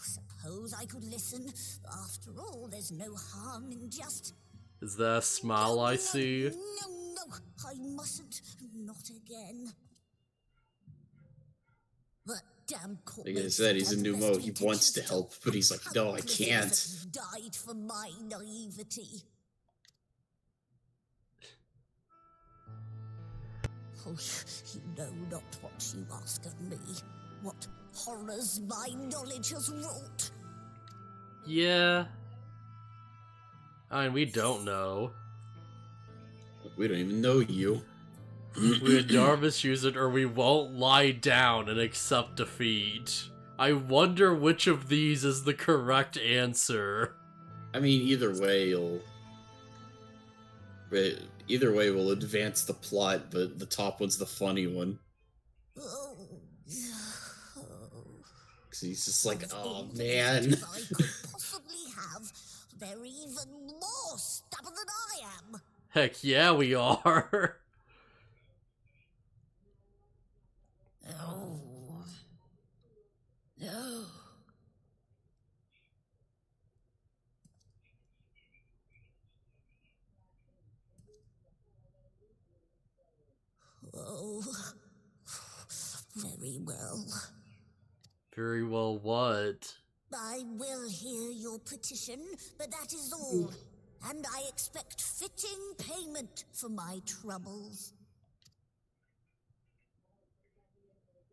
suppose I could listen. After all, there's no harm in just... Is that a smile I see? No, I mustn't. Not again. That damn Like I said, he's a new Mo. He wants to help, but he's like, no, I can't. Died for my naivety. Oh, you know not what you ask of me. What horrors my knowledge has wrought. Yeah. I mean, we don't know. We don't even know you. We would Darvis use it, or we won't lie down and accept defeat. I wonder which of these is the correct answer. I mean, either way, we'll advance the plot, but the top one's the funny one. Because he's just like, oh man. I could possibly have. They're even more stubborn than I am. Heck yeah, we are. Oh. No. Oh. Very well. Very well, what? I will hear your petition, but that is all. And I expect fitting payment for my troubles.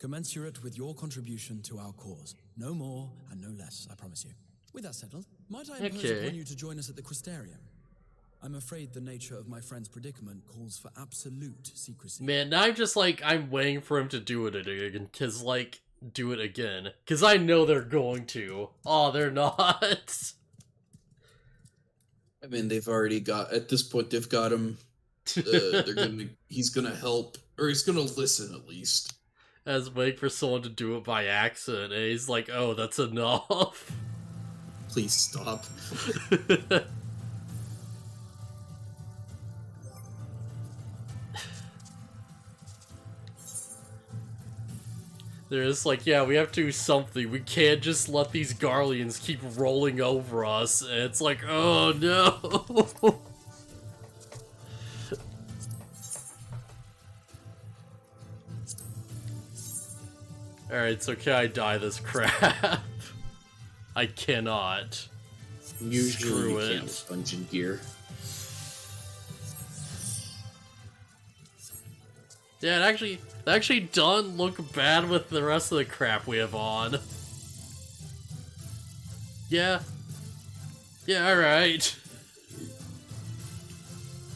Commensurate with your contribution to our cause. No more and no less, I promise you. With that settled, might I impose upon you to join us at the Crystarium? I'm afraid the nature of my friend's predicament calls for absolute secrecy. Man, now I'm just like, I'm waiting for him to do it again, cause like, do it again. Cause I know they're going to. Oh, they're not. I mean, they've already got, at this point, they've got him. He's gonna help, or he's gonna listen at least. I was waiting for someone to do it by accident, and he's like, oh, that's enough. Please stop. They're just like, yeah, we have to do something. We can't just let these Garleans keep rolling over us. And it's like, oh no. Alright, so can I die this crap? I cannot. Usually Screw you it. can't with dungeon gear. Yeah, it actually doesn't look bad with the rest of the crap we have on. Yeah. Yeah, alright.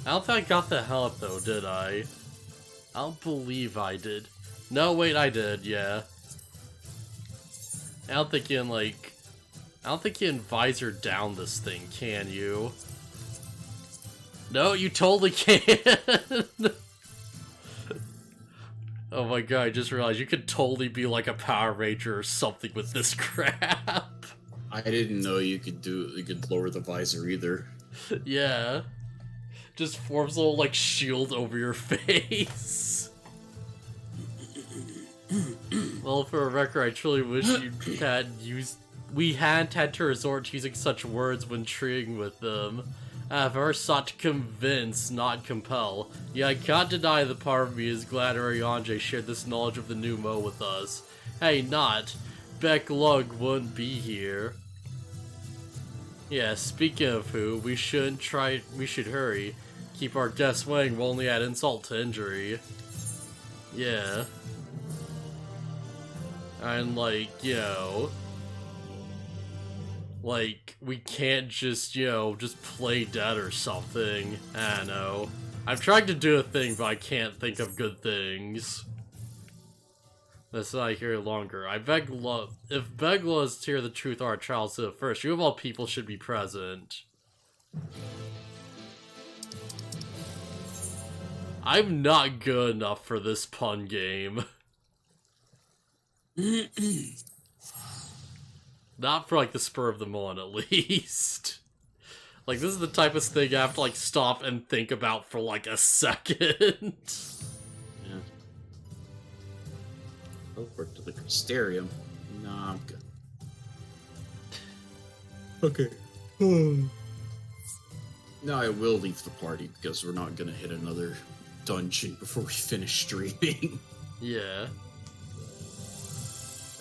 I don't think I got the help though, did I? I don't believe I did. No, wait, I did, yeah. I don't think you can, like... I don't think you can visor down this thing, can you? No, you totally can! Oh my god, I just realized you could totally be like a Power Ranger or something with this crap. I didn't know you could lower the visor either. Yeah. Just forms a little like shield over your face. Well, for a record, I truly wish we hadn't had to resort to using such words when treating with them. I've ever sought to convince, not compel. Yeah, I can't deny the part of me is glad Ariane shared this knowledge of the new Mo with us. Hey, not. Beck Lug wouldn't be here. Yeah, speaking of who, we should hurry. Keep our guests waiting, we'll only add insult to injury. Yeah. And like, like, we can't just, just play dead or something. I don't know. I'm trying to do a thing, but I can't think of good things. That's not here longer. If Begla is to hear the truth, our child said first. You of all people should be present. I'm not good enough for this pun game. Not for, like, the spur of the moment, at least. Like, this is the type of thing I have to, like, stop and think about for, like, a second. Yeah. Teleport to the Crystarium. Nah, I'm good. Okay. No, I will leave the party because we're not gonna hit another dungeon before we finish streaming. Yeah.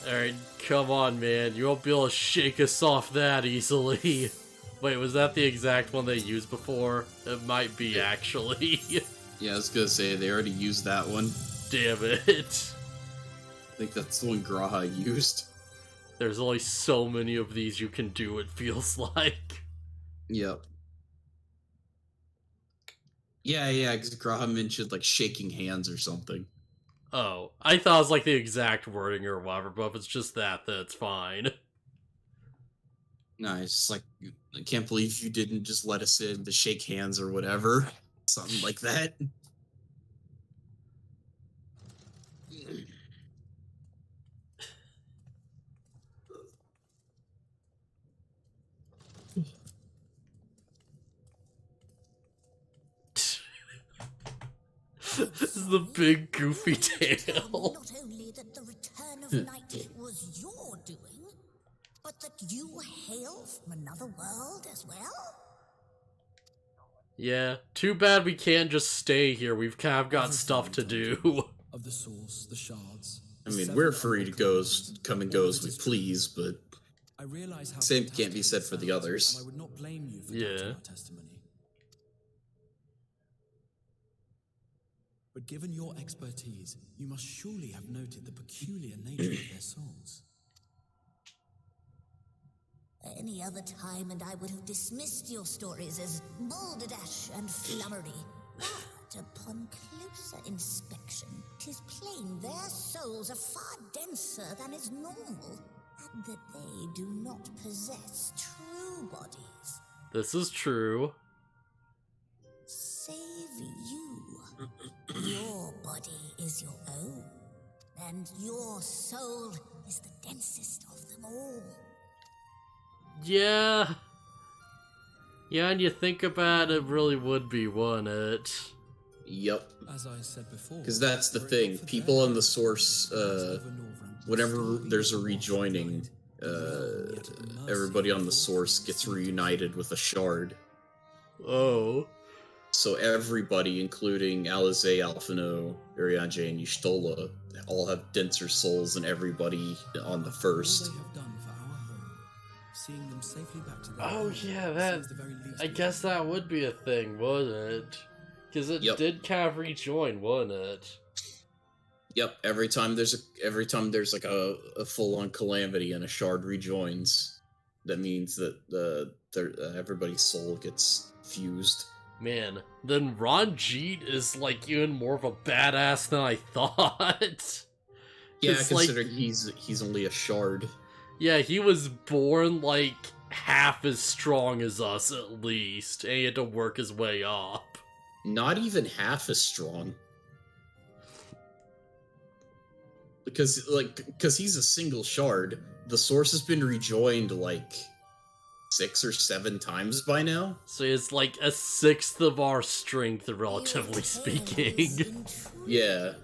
Alright, come on, man. You won't be able to shake us off that easily. Wait, was that the exact one they used before? It might be, actually. Yeah, I was gonna say, they already used that one. Damn it. I think that's the one Graha used. There's only so many of these you can do, it feels like. Yep. Yeah, because Graha mentioned, like, shaking hands or something. Oh, I thought it was like the exact wording or whatever, but if it's just that, then it's fine. No, it's just like, I can't believe you didn't just let us in to shake hands or whatever. Something like that. This is the big goofy tail. Not only that the return of night was your doing, but that you hail from another world as well? Yeah, too bad we can't just stay here. We've kind of got stuff to do. Of the source, the shards. I mean, we're free to come and go as we please, but I realize how same can't be said for the others. and I would not blame you for Yeah. doubting our testimony. But given your expertise, you must surely have noted the peculiar nature of their souls. Any other time, and I would have dismissed your stories as balderdash and flummery. But upon closer inspection, 'tis plain their souls are far denser than is normal, and that they do not possess true bodies. This is true. Save you. Your body is your own, and your soul is the densest of them all. Yeah. Yeah, and you think about it, really would be, wouldn't it? Yep. As I said before, Because that's the thing. People on the source, whenever there's a rejoining, everybody on the source gets reunited with a shard. Oh. So everybody, including Alizé, Alphino, Urianger, and Y'shtola, all have denser souls than everybody on the first. Oh yeah, that. I guess that would be a thing, wouldn't it? Because it did kind of rejoin, wouldn't it? Yep. Every time there's like a full-on calamity and a shard rejoins, that means that everybody's soul gets fused. Man, then Ranjit is like even more of a badass than I thought. Yeah, It's considering he's only a shard. Yeah, he was born like half as strong as us at least, and he had to work his way up. Not even half as strong. Because he's a single shard. The source has been rejoined like 6 or 7 times by now. So it's like a sixth of our strength, relatively speaking. Yeah.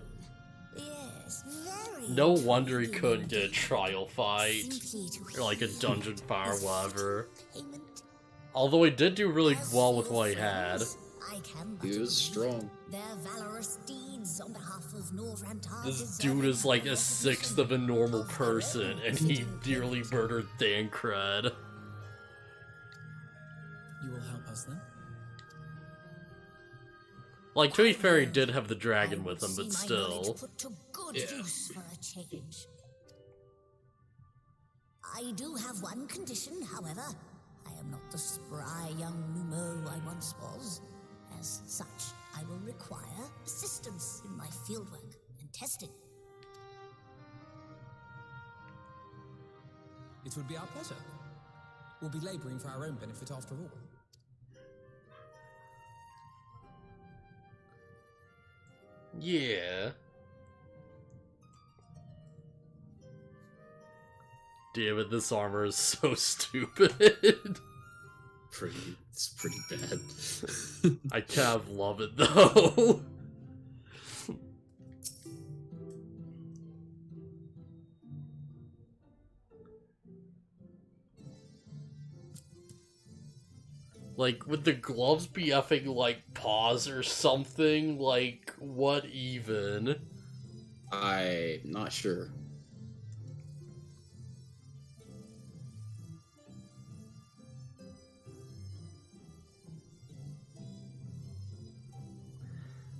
No wonder he couldn't get a trial fight, or like a dungeon fight or whatever. Although he did do really well with what he had. He was strong. This dude is like a sixth of a normal person, and he nearly murdered Thancred. You will help us then? Like, to be fair, he did have the dragon with him, but still. Yeah. I do have one condition, however. I am not the spry young Numo I once was. As such, I will require assistance in my fieldwork and testing. It would be our pleasure. We'll be laboring for our own benefit after all. Yeah. Damn it, this armor is so stupid. It's pretty bad. I kind of love it though. Like, would the gloves be effing, like, paws or something? Like, what even? I'm not sure.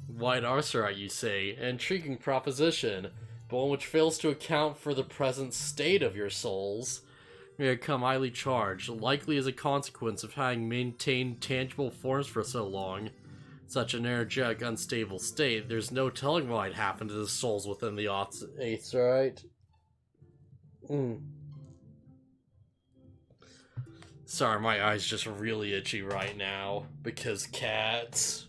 White Arcerite, you say? An intriguing proposition, but one which fails to account for the present state of your souls. May come highly charged, likely as a consequence of having maintained tangible forms for so long. Such an energetic, unstable state, there's no telling what might happen to the souls within the Aetherite. Sorry, my eye's just really itchy right now, because cats.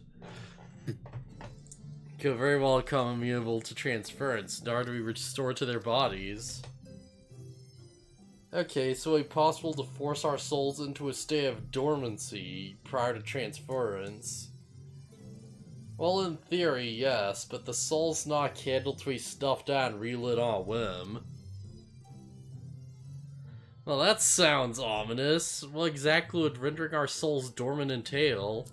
Could very well become amenable to transference, in order to be restored to their bodies. Okay, so it's possible to force our souls into a state of dormancy prior to transference. Well, in theory, yes, but the soul's not a candle to be stuffed out and relit on a whim. Well, that sounds ominous. What exactly would rendering our souls dormant entail?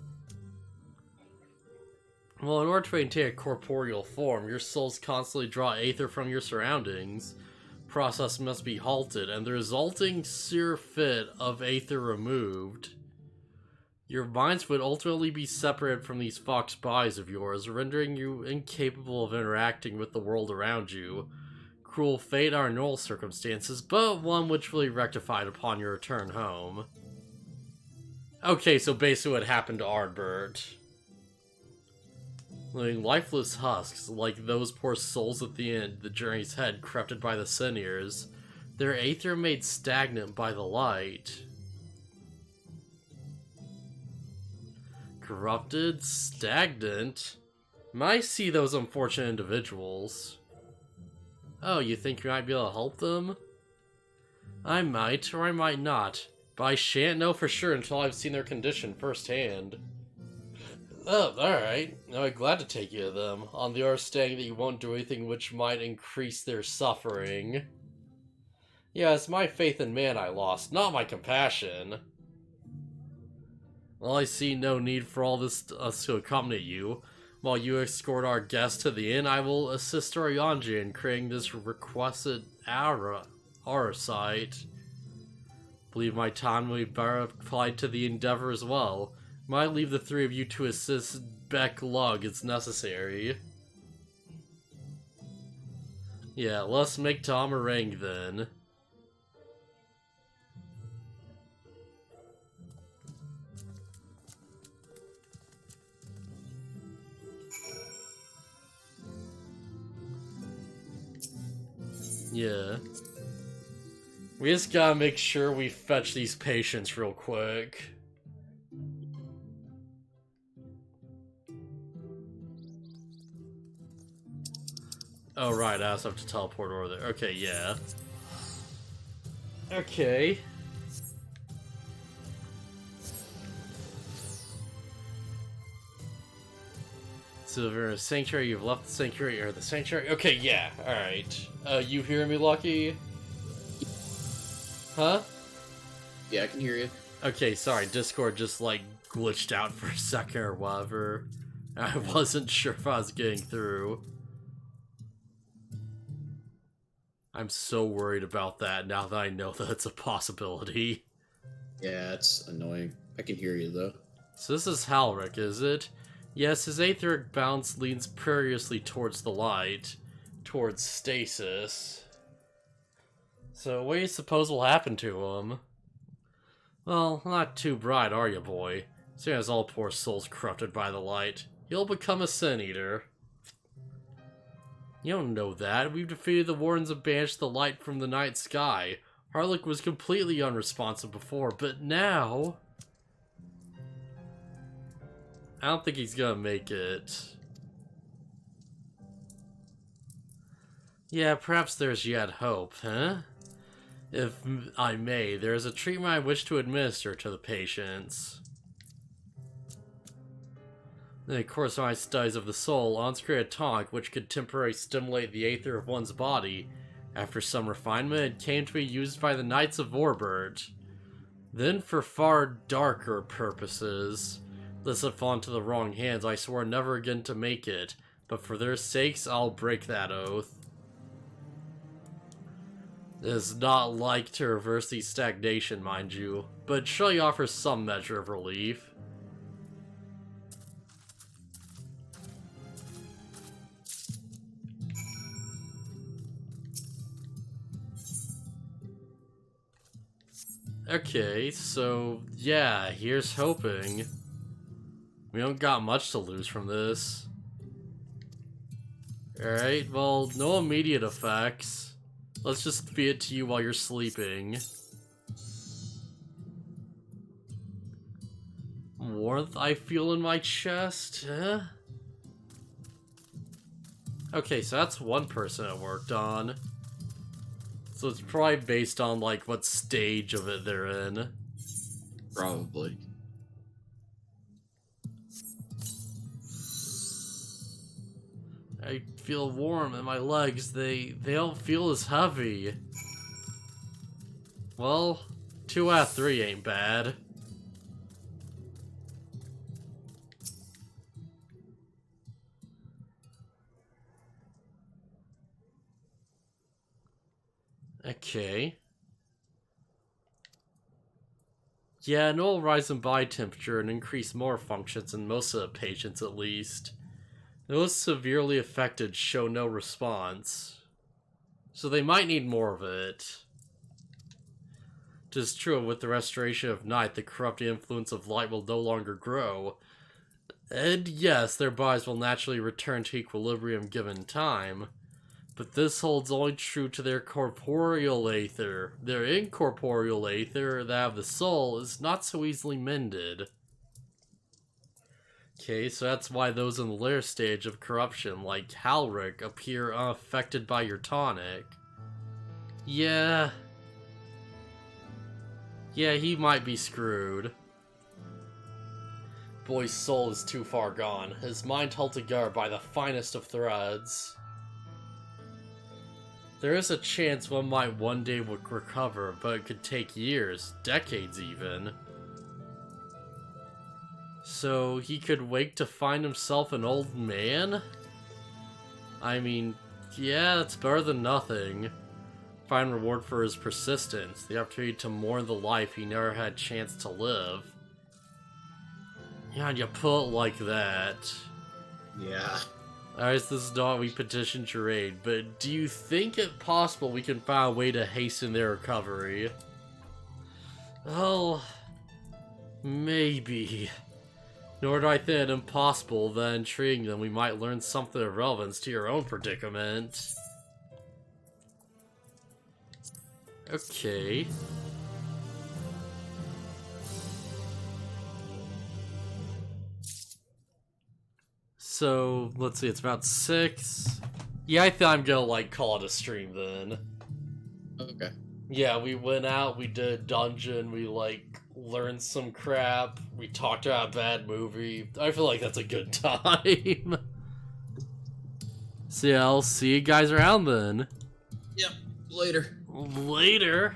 Well, in order to maintain a corporeal form, your souls constantly draw aether from your surroundings. Process must be halted, and the resulting surfeit of aether removed. Your minds would ultimately be separated from these fox bodies of yours, rendering you incapable of interacting with the world around you. cruel fate are normal circumstances, but one which will be rectified upon your return home. Okay, so basically what happened to Ardbert. Living lifeless husks, like those poor souls at the end, the journey's head corrupted by the sinews, their aether made stagnant by the light. Corrupted? Stagnant? Might see those unfortunate individuals. Oh, you think you might be able to help them? I might, or I might not, but I shan't know for sure until I've seen their condition firsthand. Oh, alright. I'm glad to take you to them, on the understanding that you won't do anything which might increase their suffering. Yeah, it's my faith in man I lost, not my compassion. Well, I see no need for all this to accompany you. While you escort our guest to the inn, I will assist Oryanji in creating this requested aura site. Believe my time will be better applied to the endeavor as well. Might leave the three of you to assist Beck Lug as necessary. Yeah, let's make Tom a ring then. Yeah. We just gotta make sure we fetch these patients real quick. Oh right, I also have to teleport over there. Okay, yeah. Okay. So if you're in a sanctuary, you've left the sanctuary, or the sanctuary? Okay, yeah, alright. You hear me, Lucky? Huh? Yeah, I can hear you. Okay, sorry, Discord just, like, glitched out for a second or whatever. I wasn't sure if I was getting through. I'm so worried about that now that I know that it's a possibility. Yeah, it's annoying. I can hear you, though. So this is Halric, is it? Yes, his aetheric bounce leans perilously towards the light, towards stasis. So what do you suppose will happen to him? Well, not too bright, are you, boy? Seeing as all poor souls corrupted by the light, you'll become a sin-eater. You don't know that. We've defeated the Wardens and banished the light from the night sky. Harlock was completely unresponsive before, but now... I don't think he's gonna make it. Yeah, perhaps there's yet hope, huh? If I may, there is a treatment I wish to administer to the patients. In the course of my studies of the soul, Ons created a tonic which could temporarily stimulate the aether of one's body. After some refinement, it came to be used by the Knights of Orbert. Then for far darker purposes. This had fallen to the wrong hands, I swore never again to make it, but for their sakes, I'll break that oath. It is not like to reverse the stagnation, mind you, but it surely offers some measure of relief. Okay, so yeah, here's hoping. We don't got much to lose from this. Alright, well, no immediate effects. Let's just feed it to you while you're sleeping. Warmth I feel in my chest, huh? Okay, so that's one person it worked on. So it's probably based on, like, what stage of it they're in. Probably. I feel warm in my legs. They don't feel as heavy. Well, 2 out of 3 ain't bad. Okay. Yeah, and it'll rise in body temperature and increase more functions in most of the patients at least. Those severely affected show no response. So they might need more of it. It is true, with the restoration of night, the corrupting influence of light will no longer grow. And yes, their bodies will naturally return to equilibrium given time. But this holds only true to their corporeal aether. Their incorporeal aether, that of the soul, is not so easily mended. Okay, so that's why those in the later stage of corruption, like Halric, appear unaffected by your tonic. Yeah, he might be screwed. Boy's soul is too far gone, his mind held together by the finest of threads. There is a chance one might one day recover, but it could take years, decades even. So he could wake to find himself an old man? I mean, yeah, it's better than nothing. Find reward for his persistence, the opportunity to mourn the life he never had a chance to live. Yeah, and you put it like that. Yeah. Alright, so this is not we petitioned your aid, but do you think it possible we can find a way to hasten their recovery? Oh, maybe. Nor do I think it impossible that in treating them we might learn something of relevance to your own predicament. Okay. So, let's see, it's about 6. Yeah, I think I'm gonna, like, call it a stream then. Okay. Yeah, we went out, we did a dungeon, we, like, learned some crap, we talked about a bad movie. I feel like that's a good time. So yeah, I'll see you guys around then. Yep, later. Later?